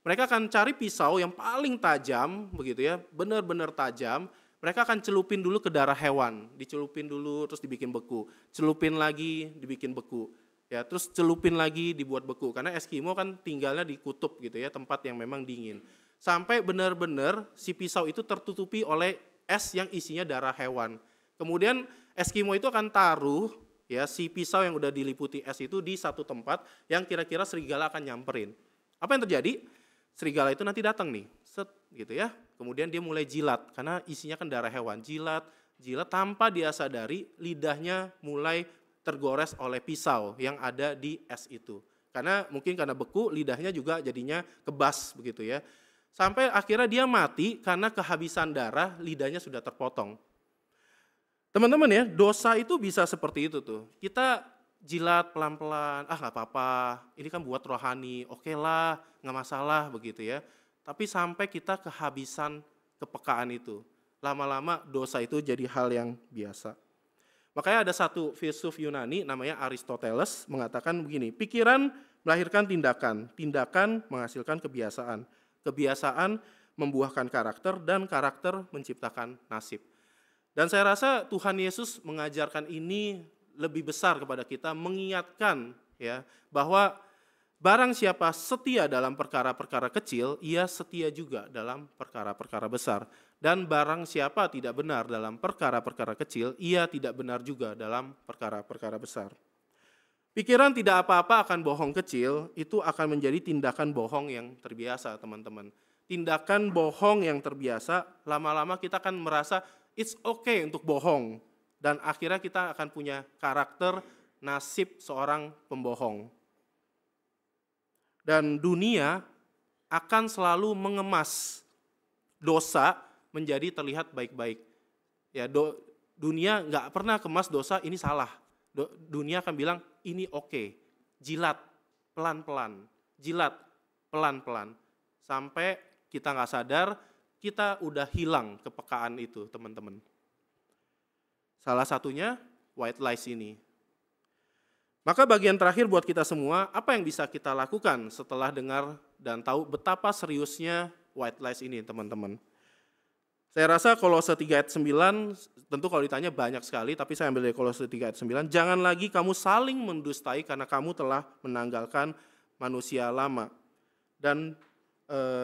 Mereka akan cari pisau yang paling tajam, begitu ya, benar-benar tajam. Mereka akan celupin dulu ke darah hewan, dicelupin dulu terus dibikin beku, celupin lagi dibikin beku, ya terus celupin lagi dibuat beku. Karena Eskimo kan tinggalnya di kutub gitu ya, tempat yang memang dingin. Sampai benar-benar si pisau itu tertutupi oleh es yang isinya darah hewan. Kemudian Eskimo itu akan taruh ya si pisau yang udah diliputi es itu di satu tempat yang kira-kira serigala akan nyamperin. Apa yang terjadi? Serigala itu nanti datang nih, set gitu ya. Kemudian dia mulai jilat karena isinya kan darah hewan. Jilat tanpa dia sadari lidahnya mulai tergores oleh pisau yang ada di es itu. Karena mungkin karena beku lidahnya juga jadinya kebas begitu ya. Sampai akhirnya dia mati karena kehabisan darah, lidahnya sudah terpotong. Teman-teman ya, dosa itu bisa seperti itu tuh. Kita jilat pelan-pelan, nggak apa-apa, ini kan buat rohani, oke lah, nggak masalah begitu ya. Tapi sampai kita kehabisan kepekaan itu. Lama-lama dosa itu jadi hal yang biasa. Makanya ada satu filsuf Yunani namanya Aristoteles mengatakan begini, pikiran melahirkan tindakan, tindakan menghasilkan kebiasaan, kebiasaan membuahkan karakter, dan karakter menciptakan nasib. Dan saya rasa Tuhan Yesus mengajarkan ini lebih besar kepada kita, mengingatkan ya bahwa barang siapa setia dalam perkara-perkara kecil, ia setia juga dalam perkara-perkara besar. Dan barang siapa tidak benar dalam perkara-perkara kecil, ia tidak benar juga dalam perkara-perkara besar. Pikiran tidak apa-apa akan bohong kecil, itu akan menjadi tindakan bohong yang terbiasa, teman-teman. Tindakan bohong yang terbiasa, lama-lama kita akan merasa it's okay untuk bohong. Dan akhirnya kita akan punya karakter nasib seorang pembohong. Dan dunia akan selalu mengemas dosa menjadi terlihat baik-baik. Ya, dunia nggak pernah kemas dosa ini salah. Dunia akan bilang ini oke. Jilat pelan-pelan, jilat pelan-pelan. Sampai kita nggak sadar, kita udah hilang kepekaan itu, teman-teman. Salah satunya white lies ini. Maka bagian terakhir buat kita semua, apa yang bisa kita lakukan setelah dengar dan tahu betapa seriusnya white lies ini, teman-teman. Saya rasa Kolose 3 ayat 9, tentu kalau ditanya banyak sekali, tapi saya ambil dari Kolose 3 ayat 9, jangan lagi kamu saling mendustai karena kamu telah menanggalkan manusia lama dan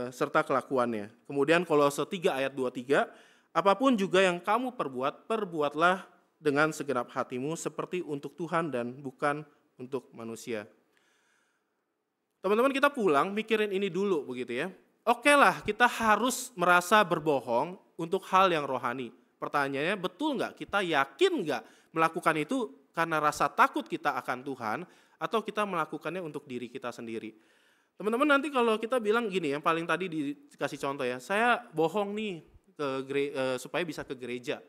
serta kelakuannya. Kemudian Kolose 3 ayat 23, apapun juga yang kamu perbuat, perbuatlah dengan segenap hatimu seperti untuk Tuhan dan bukan untuk manusia. Teman-teman, kita pulang mikirin ini dulu begitu ya. Oke lah, kita harus merasa berbohong untuk hal yang rohani. Pertanyaannya, betul nggak? Kita yakin nggak melakukan itu karena rasa takut kita akan Tuhan, atau kita melakukannya untuk diri kita sendiri? Teman-teman, nanti kalau kita bilang gini, yang paling tadi dikasih contoh ya, saya bohong nih supaya bisa ke gereja,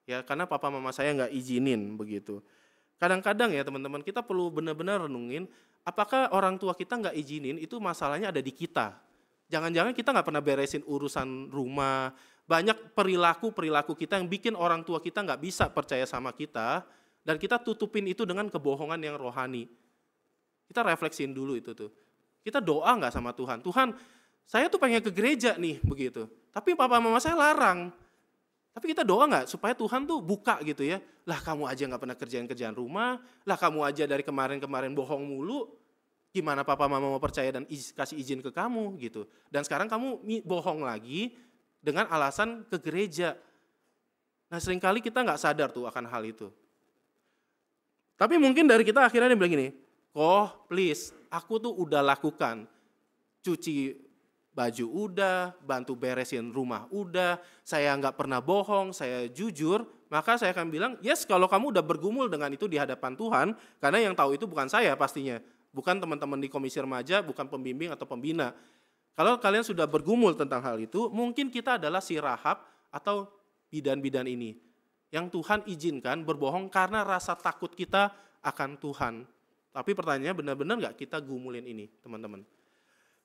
ya karena papa mama saya nggak izinin begitu. Kadang-kadang ya teman-teman, kita perlu benar-benar renungin, apakah orang tua kita nggak izinin itu masalahnya ada di kita. Jangan-jangan kita nggak pernah beresin urusan rumah, banyak perilaku kita yang bikin orang tua kita nggak bisa percaya sama kita, dan kita tutupin itu dengan kebohongan yang rohani. Kita refleksin dulu itu tuh. Kita doa nggak sama Tuhan? Tuhan, saya tuh pengen ke gereja nih, begitu. Tapi papa mama saya larang. Tapi kita doa nggak supaya Tuhan tuh buka gitu ya. Lah kamu aja nggak pernah kerjaan rumah, lah kamu aja dari kemarin-kemarin bohong mulu, gimana papa mama mau percaya dan kasih izin ke kamu gitu. Dan sekarang kamu bohong lagi dengan alasan ke gereja. Nah seringkali kita nggak sadar tuh akan hal itu. Tapi mungkin dari kita akhirnya dia bilang gini, please, aku tuh udah lakukan, cuci baju udah, bantu beresin rumah udah, saya nggak pernah bohong, saya jujur, maka saya akan bilang, yes kalau kamu udah bergumul dengan itu di hadapan Tuhan, karena yang tahu itu bukan saya pastinya, bukan teman-teman di komisi remaja, bukan pembimbing atau pembina. Kalau kalian sudah bergumul tentang hal itu, mungkin kita adalah si Rahab atau bidan-bidan ini, yang Tuhan izinkan berbohong karena rasa takut kita akan Tuhan. Tapi pertanyaannya benar-benar nggak kita gumulin ini, teman-teman.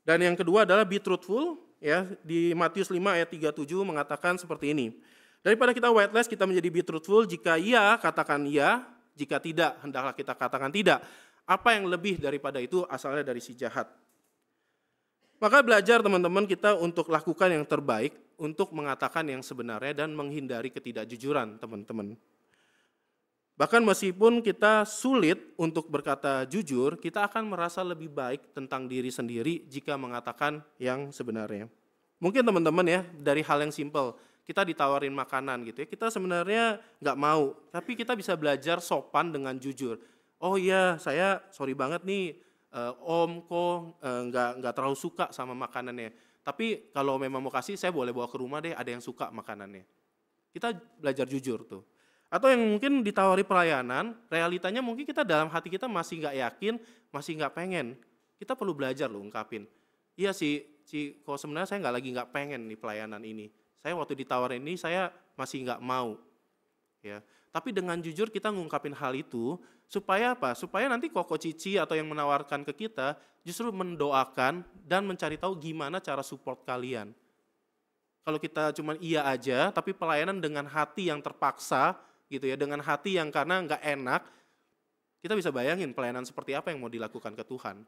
Dan yang kedua adalah be truthful, ya di Matius 5 ayat 37 mengatakan seperti ini. Daripada kita white lies, kita menjadi be truthful, jika iya, katakan iya, jika tidak, hendaklah kita katakan tidak. Apa yang lebih daripada itu asalnya dari si jahat. Maka belajar teman-teman kita untuk lakukan yang terbaik, untuk mengatakan yang sebenarnya dan menghindari ketidakjujuran, teman-teman. Bahkan meskipun kita sulit untuk berkata jujur, kita akan merasa lebih baik tentang diri sendiri jika mengatakan yang sebenarnya. Mungkin teman-teman ya, dari hal yang simpel, kita ditawarin makanan gitu ya, kita sebenarnya nggak mau, tapi kita bisa belajar sopan dengan jujur. Oh iya, saya sorry banget nih, om kok nggak terlalu suka sama makanannya. Tapi kalau memang mau kasih, saya boleh bawa ke rumah deh, ada yang suka makanannya. Kita belajar jujur tuh. Atau yang mungkin ditawari pelayanan, realitanya mungkin kita dalam hati kita masih nggak yakin, masih nggak pengen. Kita perlu belajar loh ungkapin. Iya sih, Ci, kok sebenarnya saya nggak pengen nih pelayanan ini. Saya waktu ditawarin ini saya masih nggak mau. Ya, tapi dengan jujur kita ngungkapin hal itu supaya apa? Supaya nanti Koko Cici atau yang menawarkan ke kita justru mendoakan dan mencari tahu gimana cara support kalian. Kalau kita cuma iya aja, tapi pelayanan dengan hati yang terpaksa, gitu ya, dengan hati yang karena nggak enak, kita bisa bayangin pelayanan seperti apa yang mau dilakukan ke Tuhan.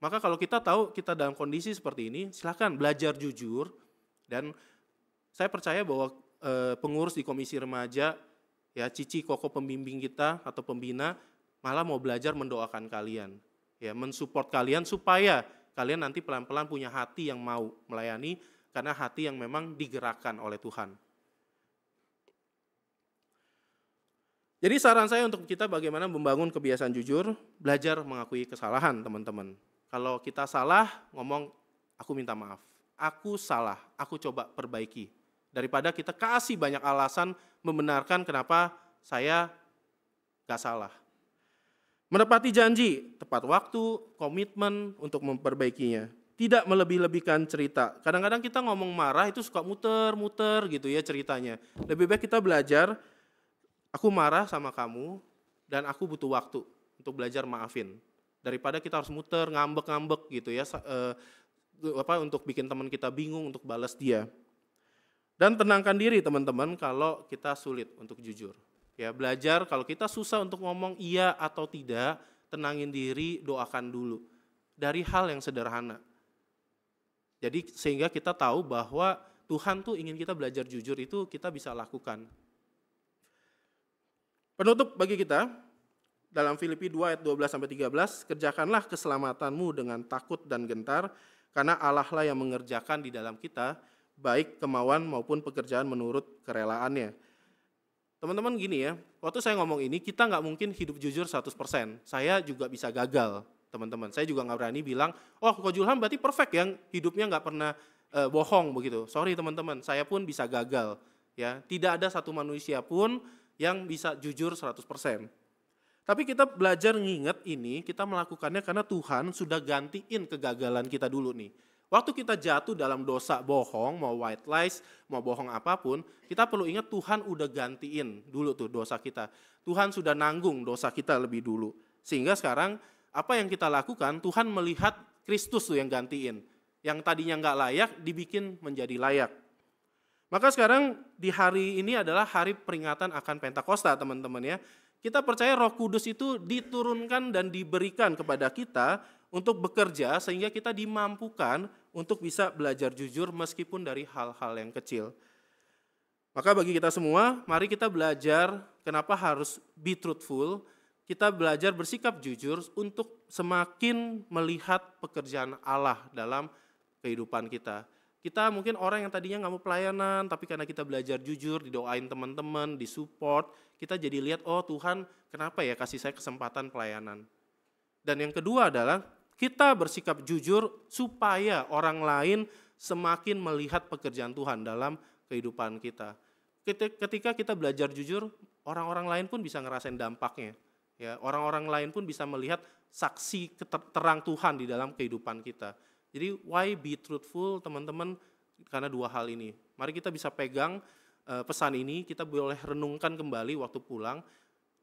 Maka kalau kita tahu kita dalam kondisi seperti ini, silakan belajar jujur. Dan saya percaya bahwa pengurus di komisi remaja, ya Cici, Koko pembimbing kita atau pembina, malah mau belajar mendoakan kalian, ya mensupport kalian supaya kalian nanti pelan-pelan punya hati yang mau melayani, karena hati yang memang digerakkan oleh Tuhan. Jadi saran saya untuk kita bagaimana membangun kebiasaan jujur, belajar mengakui kesalahan teman-teman. Kalau kita salah, ngomong aku minta maaf, aku salah, aku coba perbaiki. Daripada kita kasih banyak alasan membenarkan kenapa saya gak salah. Menepati janji, tepat waktu, komitmen untuk memperbaikinya. Tidak melebih-lebihkan cerita. Kadang-kadang kita ngomong marah itu suka muter-muter gitu ya ceritanya. Lebih baik kita belajar, aku marah sama kamu dan aku butuh waktu untuk belajar maafin. Daripada kita harus muter, ngambek-ngambek gitu ya, untuk bikin teman kita bingung untuk balas dia. Dan tenangkan diri teman-teman kalau kita sulit untuk jujur. Ya, belajar kalau kita susah untuk ngomong iya atau tidak, tenangin diri, doakan dulu. Dari hal yang sederhana. Jadi sehingga kita tahu bahwa Tuhan tuh ingin kita belajar jujur, itu kita bisa lakukan. Penutup bagi kita, dalam Filipi 2 ayat 12-13, kerjakanlah keselamatanmu dengan takut dan gentar, karena Allah lah yang mengerjakan di dalam kita, baik kemauan maupun pekerjaan menurut kerelaannya. Teman-teman gini ya, waktu saya ngomong ini, kita nggak mungkin hidup jujur 100%. Saya juga bisa gagal, teman-teman. Saya juga nggak berani bilang, oh Koko Julham berarti perfect yang hidupnya nggak pernah bohong begitu. Sorry teman-teman, saya pun bisa gagal. Ya, tidak ada satu manusia pun yang bisa jujur 100%. Tapi kita belajar nginget ini, kita melakukannya karena Tuhan sudah gantiin kegagalan kita dulu nih. Waktu kita jatuh dalam dosa bohong, mau white lies, mau bohong apapun, kita perlu ingat Tuhan udah gantiin dulu tuh dosa kita. Tuhan sudah nanggung dosa kita lebih dulu. Sehingga sekarang apa yang kita lakukan, Tuhan melihat Kristus tuh yang gantiin. Yang tadinya nggak layak, dibikin menjadi layak. Maka sekarang di hari ini adalah hari peringatan akan Pentakosta teman-teman ya. Kita percaya Roh Kudus itu diturunkan dan diberikan kepada kita untuk bekerja sehingga kita dimampukan untuk bisa belajar jujur meskipun dari hal-hal yang kecil. Maka bagi kita semua, mari kita belajar kenapa harus be truthful. Kita belajar bersikap jujur untuk semakin melihat pekerjaan Allah dalam kehidupan kita. Kita mungkin orang yang tadinya nggak mau pelayanan, tapi karena kita belajar jujur, didoain teman-teman, disupport, kita jadi lihat, oh Tuhan kenapa ya kasih saya kesempatan pelayanan. Dan yang kedua adalah kita bersikap jujur supaya orang lain semakin melihat pekerjaan Tuhan dalam kehidupan kita. Ketika kita belajar jujur, orang-orang lain pun bisa ngerasain dampaknya. Ya, orang-orang lain pun bisa melihat saksi terang Tuhan di dalam kehidupan kita. Jadi why be truthful teman-teman, karena dua hal ini. Mari kita bisa pegang pesan ini, kita boleh renungkan kembali waktu pulang.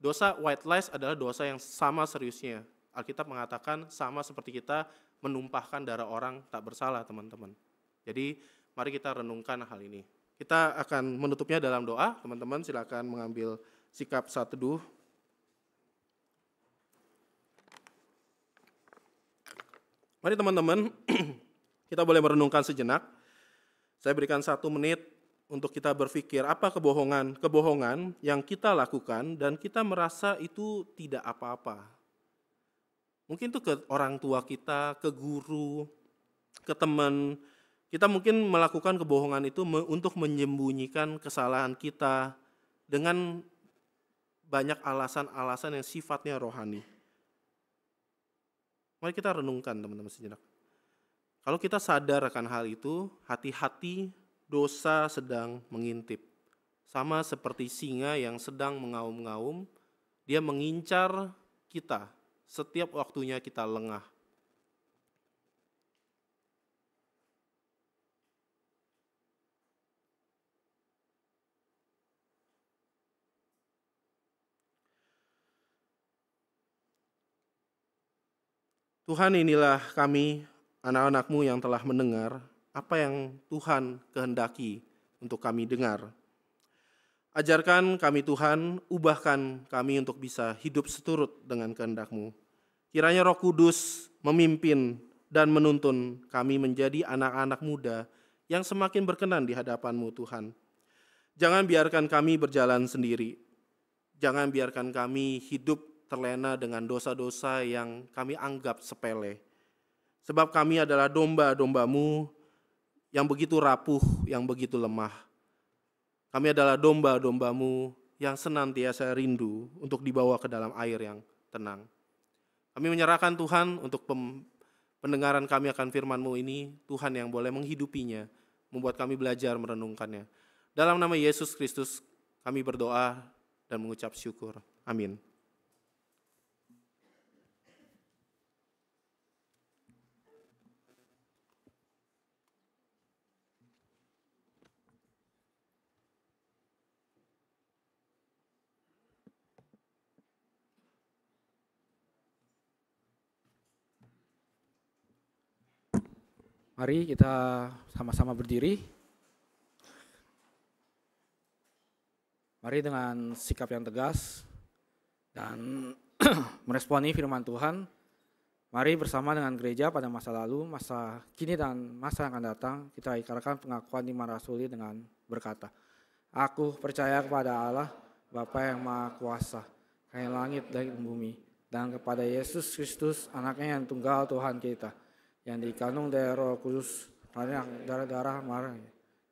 Dosa white lies adalah dosa yang sama seriusnya. Alkitab mengatakan sama seperti kita menumpahkan darah orang tak bersalah teman-teman. Jadi mari kita renungkan hal ini. Kita akan menutupnya dalam doa, teman-teman silakan mengambil sikap saat teduh. Mari teman-teman, kita boleh merenungkan sejenak. Saya berikan 1 menit untuk kita berpikir apa kebohongan yang kita lakukan dan kita merasa itu tidak apa-apa. Mungkin itu ke orang tua kita, ke guru, ke teman. Kita mungkin melakukan kebohongan itu untuk menyembunyikan kesalahan kita dengan banyak alasan-alasan yang sifatnya rohani. Mari kita renungkan teman-teman sejenak. Kalau kita sadar akan hal itu, hati-hati dosa sedang mengintip. Sama seperti singa yang sedang mengaum-ngaum, dia mengincar kita setiap waktunya kita lengah. Tuhan, inilah kami, anak-anak-Mu yang telah mendengar apa yang Tuhan kehendaki untuk kami dengar. Ajarkan kami Tuhan, ubahkan kami untuk bisa hidup seturut dengan kehendak-Mu. Kiranya Roh Kudus memimpin dan menuntun kami menjadi anak-anak muda yang semakin berkenan di hadapan-Mu Tuhan. Jangan biarkan kami berjalan sendiri. Jangan biarkan kami hidup terlena dengan dosa-dosa yang kami anggap sepele. Sebab kami adalah domba-domba-Mu yang begitu rapuh, yang begitu lemah. Kami adalah domba-domba-Mu yang senantiasa rindu untuk dibawa ke dalam air yang tenang. Kami menyerahkan Tuhan untuk pendengaran kami akan firman-Mu ini, Tuhan yang boleh menghidupinya, membuat kami belajar merenungkannya. Dalam nama Yesus Kristus kami berdoa dan mengucap syukur. Amin. Mari kita sama-sama berdiri. Mari dengan sikap yang tegas dan meresponi firman Tuhan. Mari bersama dengan gereja pada masa lalu, masa kini dan masa yang akan datang, kita ikrarkan pengakuan iman rasuli dengan berkata, Aku percaya kepada Allah, Bapa yang Maha Kuasa, Kaya langit dan bumi, dan kepada Yesus Kristus, anaknya yang tunggal Tuhan kita, yang dikandung dari Roh Kudus, yang darah-darah marah,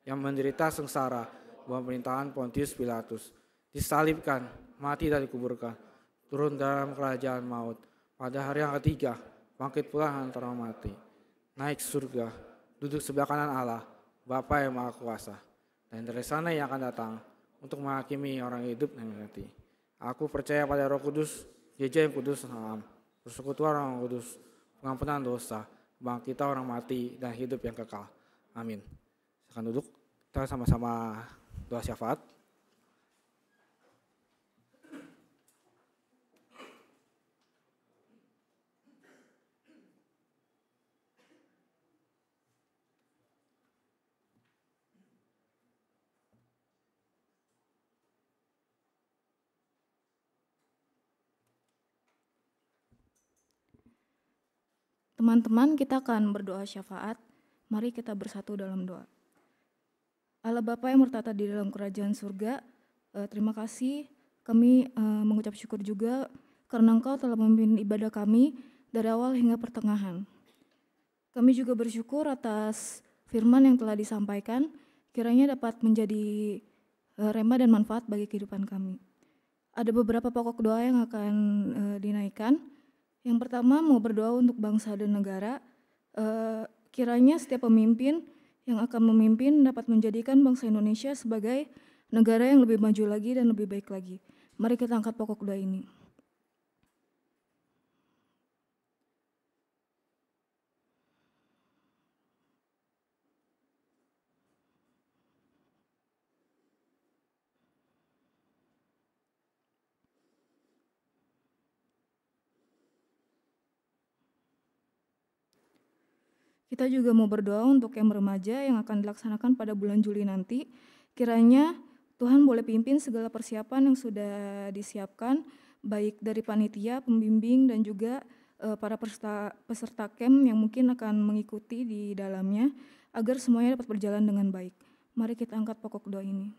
yang menderita sengsara, bawah pemerintahan Pontius Pilatus, disalibkan, mati dan dikuburkan, turun dalam kerajaan maut, pada hari yang ketiga, bangkit pula antara mati, naik surga, duduk sebelah kanan Allah, Bapa yang Maha Kuasa, dan dari sana yang akan datang untuk menghakimi orang hidup dan mati. Aku percaya pada Roh Kudus, gereja yang kudus, persekutuan orang kudus, pengampunan dosa, bangkit orang mati dan hidup yang kekal. Amin. Silakan duduk. Kita sama-sama doa syafaat. Teman-teman, kita akan berdoa syafaat. Mari kita bersatu dalam doa. Allah Bapa yang bertata di dalam kerajaan surga, terima kasih. Kami mengucap syukur juga karena Engkau telah memimpin ibadah kami dari awal hingga pertengahan. Kami juga bersyukur atas firman yang telah disampaikan, kiranya dapat menjadi rema dan manfaat bagi kehidupan kami. Ada beberapa pokok doa yang akan dinaikkan. Yang pertama, mau berdoa untuk bangsa dan negara. Kiranya setiap pemimpin yang akan memimpin dapat menjadikan bangsa Indonesia sebagai negara yang lebih maju lagi dan lebih baik lagi. Mari kita angkat pokok doa ini. Kita juga mau berdoa untuk camp remaja yang akan dilaksanakan pada bulan Juli nanti. Kiranya Tuhan boleh pimpin segala persiapan yang sudah disiapkan, baik dari panitia, pembimbing, dan juga para peserta camp yang mungkin akan mengikuti di dalamnya, agar semuanya dapat berjalan dengan baik. Mari kita angkat pokok doa ini.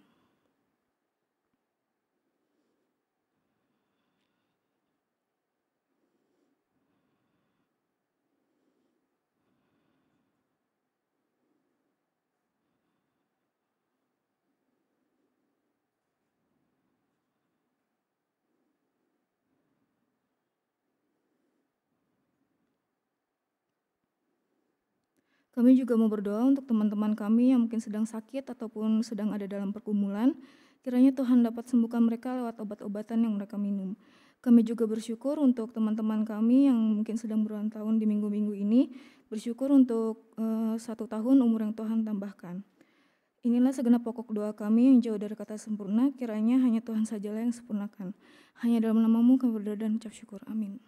Kami juga mau berdoa untuk teman-teman kami yang mungkin sedang sakit ataupun sedang ada dalam pergumulan. Kiranya Tuhan dapat sembuhkan mereka lewat obat-obatan yang mereka minum. Kami juga bersyukur untuk teman-teman kami yang mungkin sedang berulang tahun di minggu-minggu ini. Bersyukur untuk 1 tahun umur yang Tuhan tambahkan. Inilah segenap pokok doa kami yang jauh dari kata sempurna. Kiranya hanya Tuhan sajalah yang sempurnakan. Hanya dalam nama-Mu kami berdoa dan ucap syukur. Amin.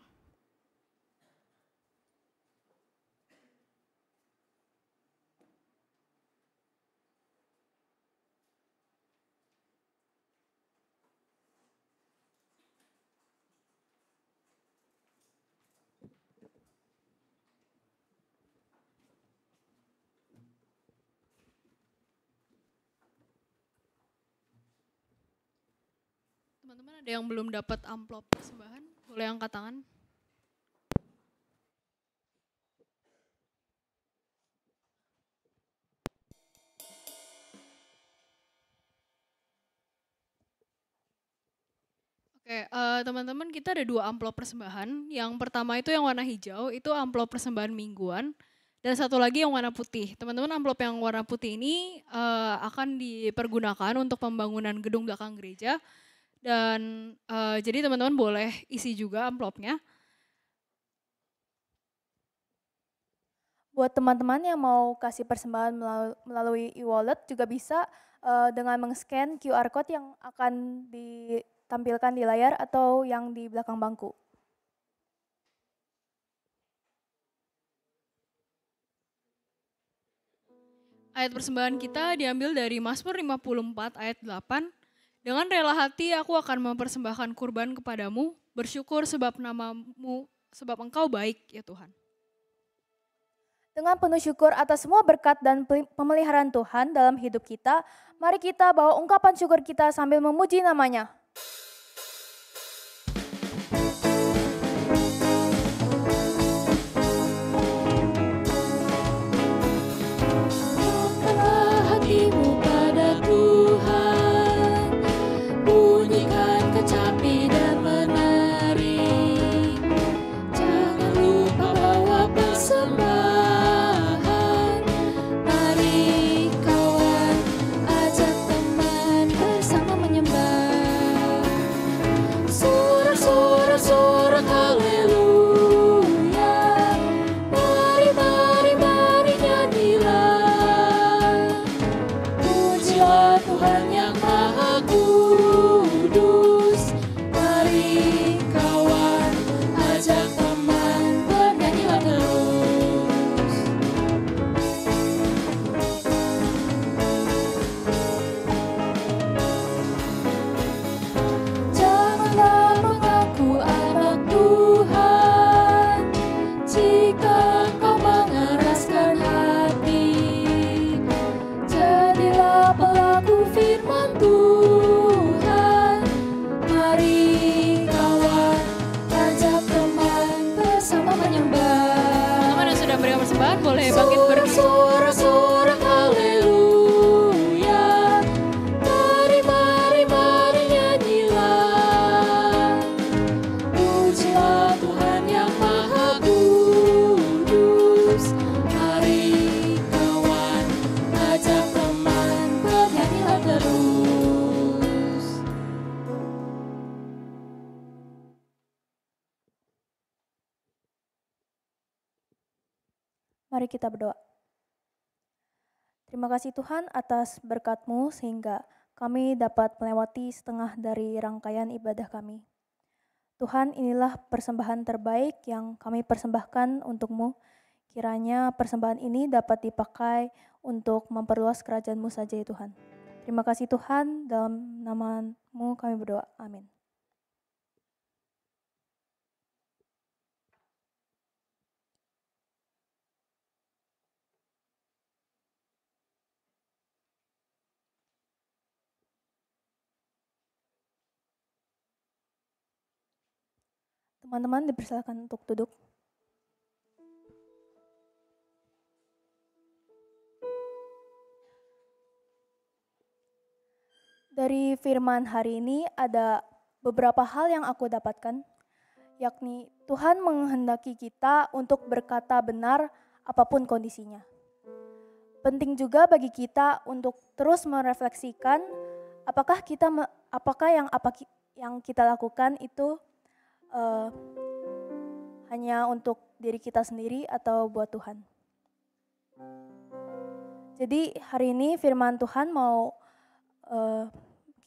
Teman-teman ada yang belum dapat amplop persembahan? Boleh angkat tangan. Oke, teman-teman kita ada 2 amplop persembahan. Yang pertama itu yang warna hijau, itu amplop persembahan mingguan. Dan satu lagi yang warna putih. Teman-teman amplop yang warna putih ini akan dipergunakan untuk pembangunan gedung belakang gereja. Dan jadi teman-teman boleh isi juga amplopnya. Buat teman-teman yang mau kasih persembahan melalui e-wallet juga bisa dengan meng-scan QR code yang akan ditampilkan di layar atau yang di belakang bangku. Ayat persembahan kita diambil dari Mazmur 54 ayat 8. Dengan rela hati aku akan mempersembahkan kurban kepadamu, bersyukur sebab namamu, sebab engkau baik ya Tuhan. Dengan penuh syukur atas semua berkat dan pemeliharaan Tuhan dalam hidup kita, mari kita bawa ungkapan syukur kita sambil memuji namanya. Hatimu pada Tuhan, bunyikan kecapi dan menari. Jangan lupa bawa persembahan. Mari kawan, ajak teman bersama menyembah. Sorak-sorak haleluya. Mari, mari, mari nyanyilah. Pujilah Tuhan yang Maha Kudus. Mari kawan, ajak teman, bernyanyilah terus. Janganlah mengaku anak Tuhan jika kau mengeraskan hati. Jadilah pelaku firman Tuhan. Mari kawan, ajak teman bersama menyembah. Teman yang sudah memberikan persembahan boleh bangkit berdiri. Sorak-sorak haleluya. Mari, mari, mari nyanyilah. Pujilah Tuhan yang Maha Kudus. Mari kawan, ajak teman, bernyanyilah terus. Mari kita berdoa. Terima kasih Tuhan atas berkat-Mu sehingga kami dapat melewati setengah dari rangkaian ibadah kami. Tuhan, inilah persembahan terbaik yang kami persembahkan untuk-Mu. Kiranya persembahan ini dapat dipakai untuk memperluas kerajaan-Mu saja ya Tuhan. Terima kasih Tuhan, dalam nama-Mu kami berdoa. Amin. Teman-teman dipersilakan untuk duduk. Dari firman hari ini ada beberapa hal yang aku dapatkan, yakni Tuhan menghendaki kita untuk berkata benar apapun kondisinya. Penting juga bagi kita untuk terus merefleksikan apakah yang kita lakukan itu hanya untuk diri kita sendiri atau buat Tuhan. Jadi hari ini firman Tuhan mau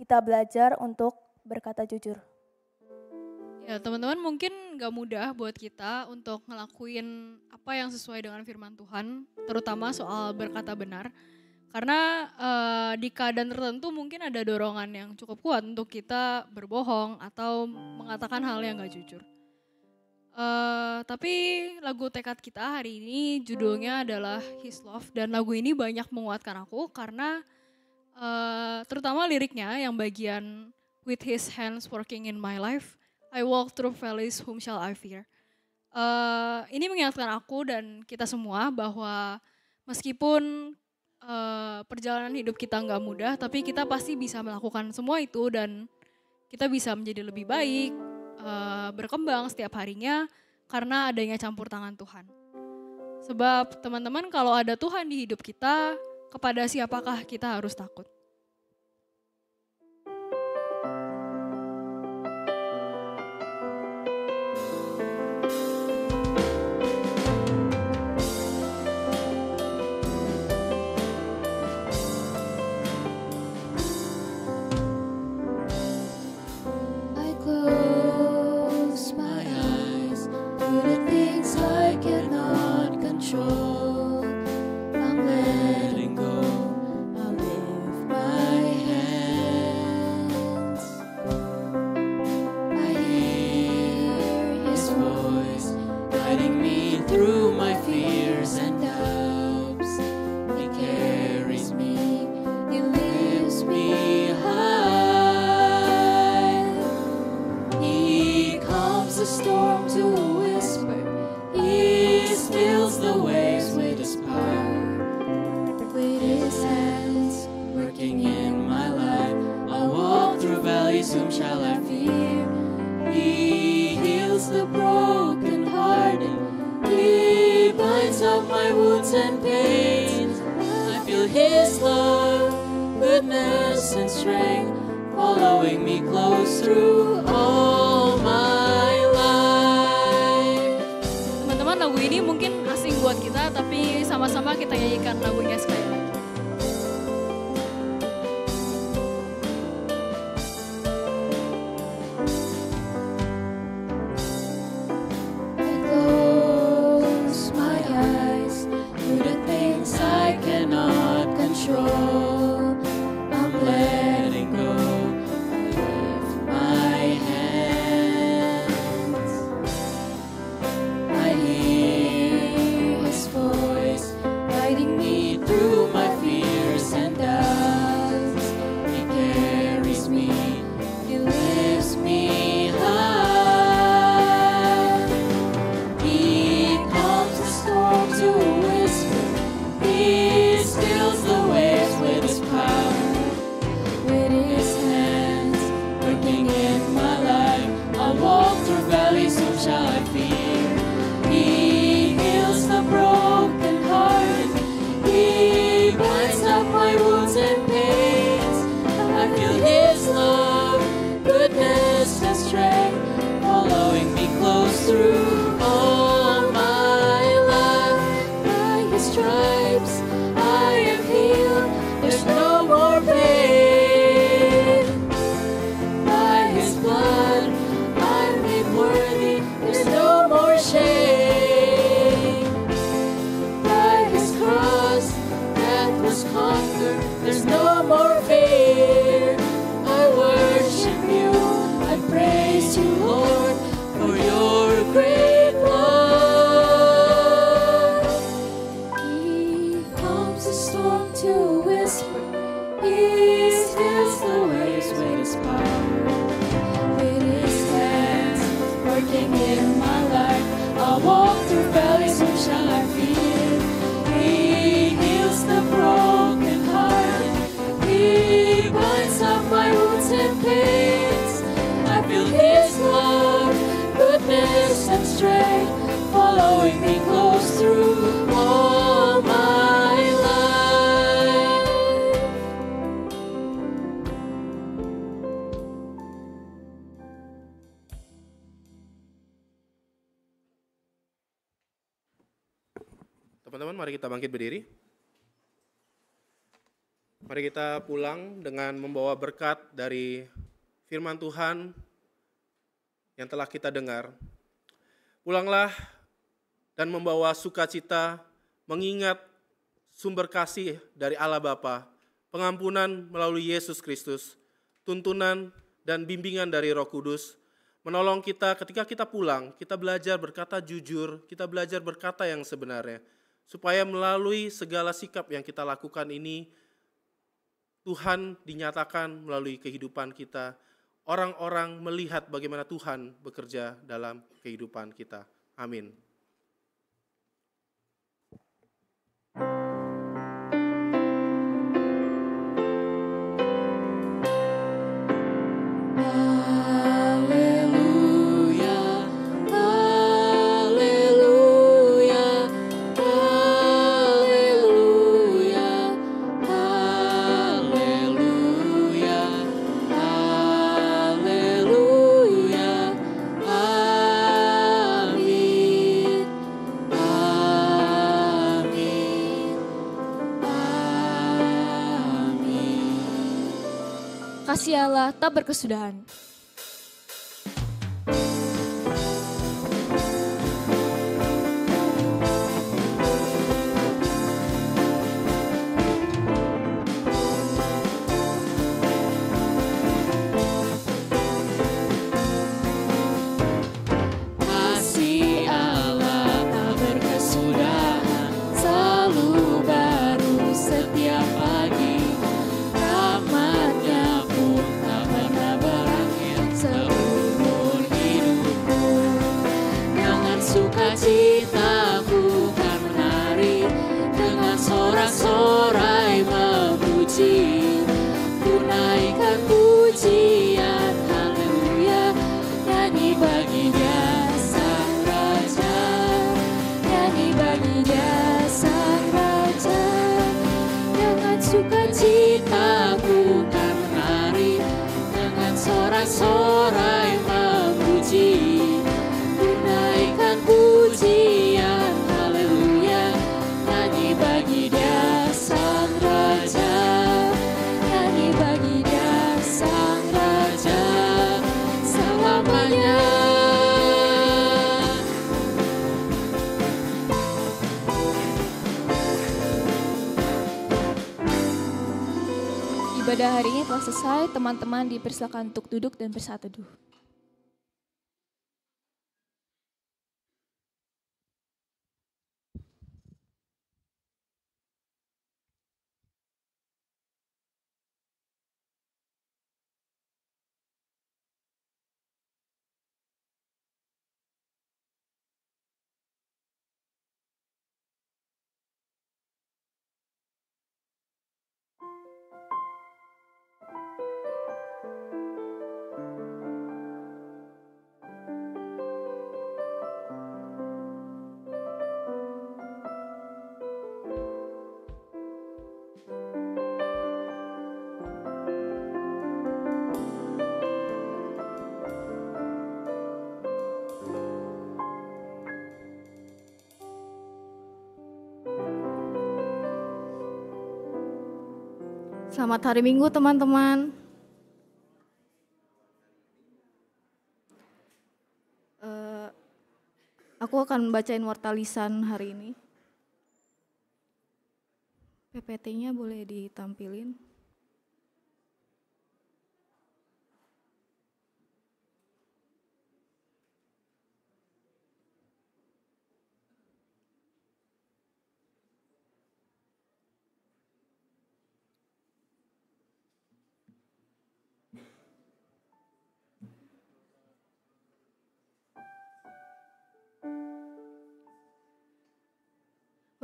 kita belajar untuk berkata jujur. Ya teman-teman mungkin gak mudah buat kita untuk ngelakuin apa yang sesuai dengan firman Tuhan, terutama soal berkata benar. Karena di keadaan tertentu mungkin ada dorongan yang cukup kuat untuk kita berbohong atau mengatakan hal yang gak jujur. Tapi lagu tekad kita hari ini judulnya adalah His Love, dan lagu ini banyak menguatkan aku karena terutama liriknya yang bagian with his hands working in my life. I walk through valleys, whom shall I fear? Ini mengingatkan aku dan kita semua bahwa meskipun perjalanan hidup kita nggak mudah, tapi kita pasti bisa melakukan semua itu dan kita bisa menjadi lebih baik, berkembang setiap harinya karena adanya campur tangan Tuhan. Sebab teman-teman, kalau ada Tuhan di hidup kita, kepada siapakah kita harus takut? I close my eyes to the things I cannot control. I'm letting go. I lift my hands. I hear His voice guiding me through my fears and doubts. He carries me. He lifts me high. He calms the storm to a whisper. He stills the waves with His power. With His hands working in my life, I walk through valleys, whom shall I fear? He heals the brokenhearted. He binds up my wounds and pains. I feel His love, goodness and strength following me close through all my life. Teman-teman, lagu ini mungkin asing buat kita, tapi sama-sama kita nyanyikan lagunya sekali lagi. I close my eyes to the things I cannot control. I'm letting go. I lift my hands. I hear His voice guiding me through my fears and doubts. He carries me. He lifts me high. He calms the storm to a whisper. He stills the waves with His power. With His hands working in my life, I walk through valleys, whom shall I fear? He heals the brokenhearted. He binds up my wounds and pains. I feel His love, goodness and strength following me close through all my life. By His stripes I am healed. There's no more pain. By His blood I'm made worthy. There's no more shame. By His cross death was conquered. There's no more fear. I worship You. I praise You, Lord, for Your great love. He calms the storm to a whisper. He stills the waves with His power. With His hands working in my life, I walk through valleys, whom shall I fear? He heals the brokenhearted. He binds up my wounds and pains. I feel His love, goodness and strength following me close through all my life. Teman-teman, mari kita bangkit berdiri. Mari kita pulang dengan membawa berkat dari firman Tuhan yang telah kita dengar. Pulanglah dan membawa sukacita, mengingat sumber kasih dari Allah Bapa, pengampunan melalui Yesus Kristus, tuntunan dan bimbingan dari Roh Kudus, menolong kita ketika kita pulang, kita belajar berkata jujur, kita belajar berkata yang sebenarnya, supaya melalui segala sikap yang kita lakukan ini, Tuhan dinyatakan melalui kehidupan kita orang-orang melihat bagaimana Tuhan bekerja dalam kehidupan kita. Amin. Kasih Allah tak berkesudahan. Kasih Allah tak berkesudahan, selalu baru setiap pagi. Rahmat-Nya pun tak pernah berakhir seumur hidupku. Dengan sukacita ku kan menari, dengan sorak-sorai memuji. Ku naikkan pujian, haleluya, nyanyi bagi Dia Sang Raja, nyanyi bagi Dia Sang Raja. Dengan sukacita ku kan menari, dengan sorak-sorai memuji. Ku naikkan pujian, haleluya, nyanyi bagi Dia Sang Raja, nyanyi bagi Dia Sang Raja selamanya. Ibadah hari ini telah selesai, teman-teman dipersilakan untuk duduk dan bersaat teduh. Selamat hari Minggu teman-teman. Aku akan bacain warta lisan hari ini. PPT-nya boleh ditampilin.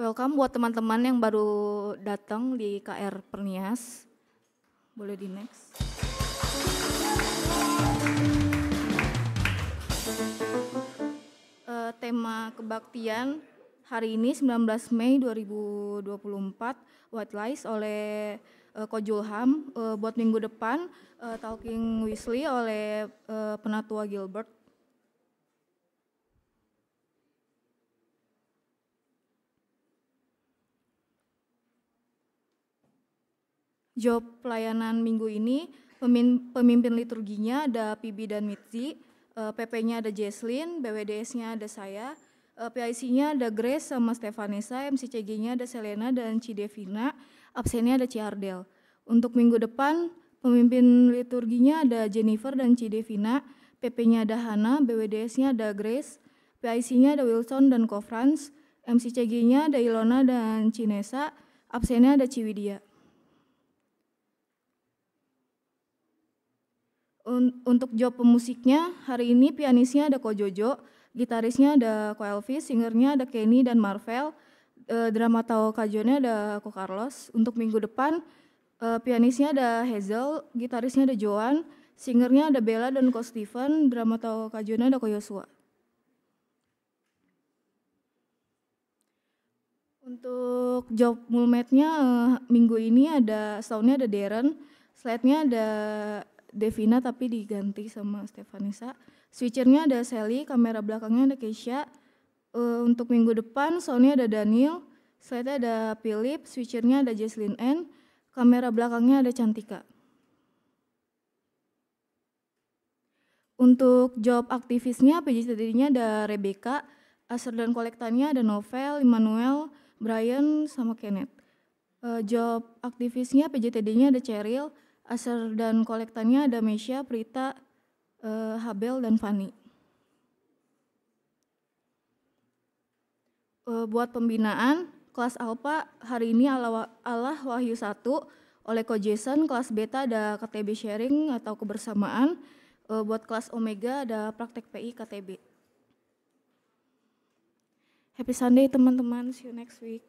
Welcome buat teman-teman yang baru datang di KR Pernias. Boleh di next. Tema kebaktian hari ini 19 Mei 2024 White Lies oleh Ko Julham. Buat minggu depan Talking Wesley oleh Penatua Gilbert. Job pelayanan minggu ini, pemimpin liturginya ada Pibi dan Mitzi, PP-nya ada Jesslyn, BWDS-nya ada saya, PIC-nya ada Grace sama Stefanesa, MCCG-nya ada Selena dan Cidevina, absennya ada Ciardel. Untuk minggu depan, pemimpin liturginya ada Jennifer dan Cidevina, PP-nya ada Hana, BWDS-nya ada Grace, PIC-nya ada Wilson dan Kofrans, MCCG-nya ada Ilona dan Cinesa, absennya ada Ciwidia. Untuk job pemusiknya, hari ini pianisnya ada Ko Jojo, gitarisnya ada Ko Elvis, singernya ada Kenny dan Marvel, drama atau kajonnya ada Ko Carlos. Untuk minggu depan, pianisnya ada Hazel, gitarisnya ada Joan, singernya ada Bella dan Ko Steven, drama atau kajonnya ada Ko Yosua. Untuk job mulmetnya minggu ini setahunnya ada Darren, slide-nya ada Devina tapi diganti sama Stefanisa. Switchernya ada Sally, kamera belakangnya ada Keisha. Untuk minggu depan soundnya ada Daniel, slide-nya ada Philip, switchernya ada Jesslyn N, kamera belakangnya ada Cantika. Untuk job aktivisnya PJTD-nya ada Rebecca, Aser dan kolektannya ada Novel, Immanuel, Brian, sama Kenneth. Job aktivisnya PJTD-nya ada Cheryl, Aser dan kolektannya ada Mesya, Prita, Habel, dan Fani. Buat pembinaan, kelas Alpha hari ini Allah Wahyu 1 oleh Ko Jason, kelas Beta ada KTB Sharing atau kebersamaan, buat kelas Omega ada praktek PI KTB. Happy Sunday teman-teman, see you next week.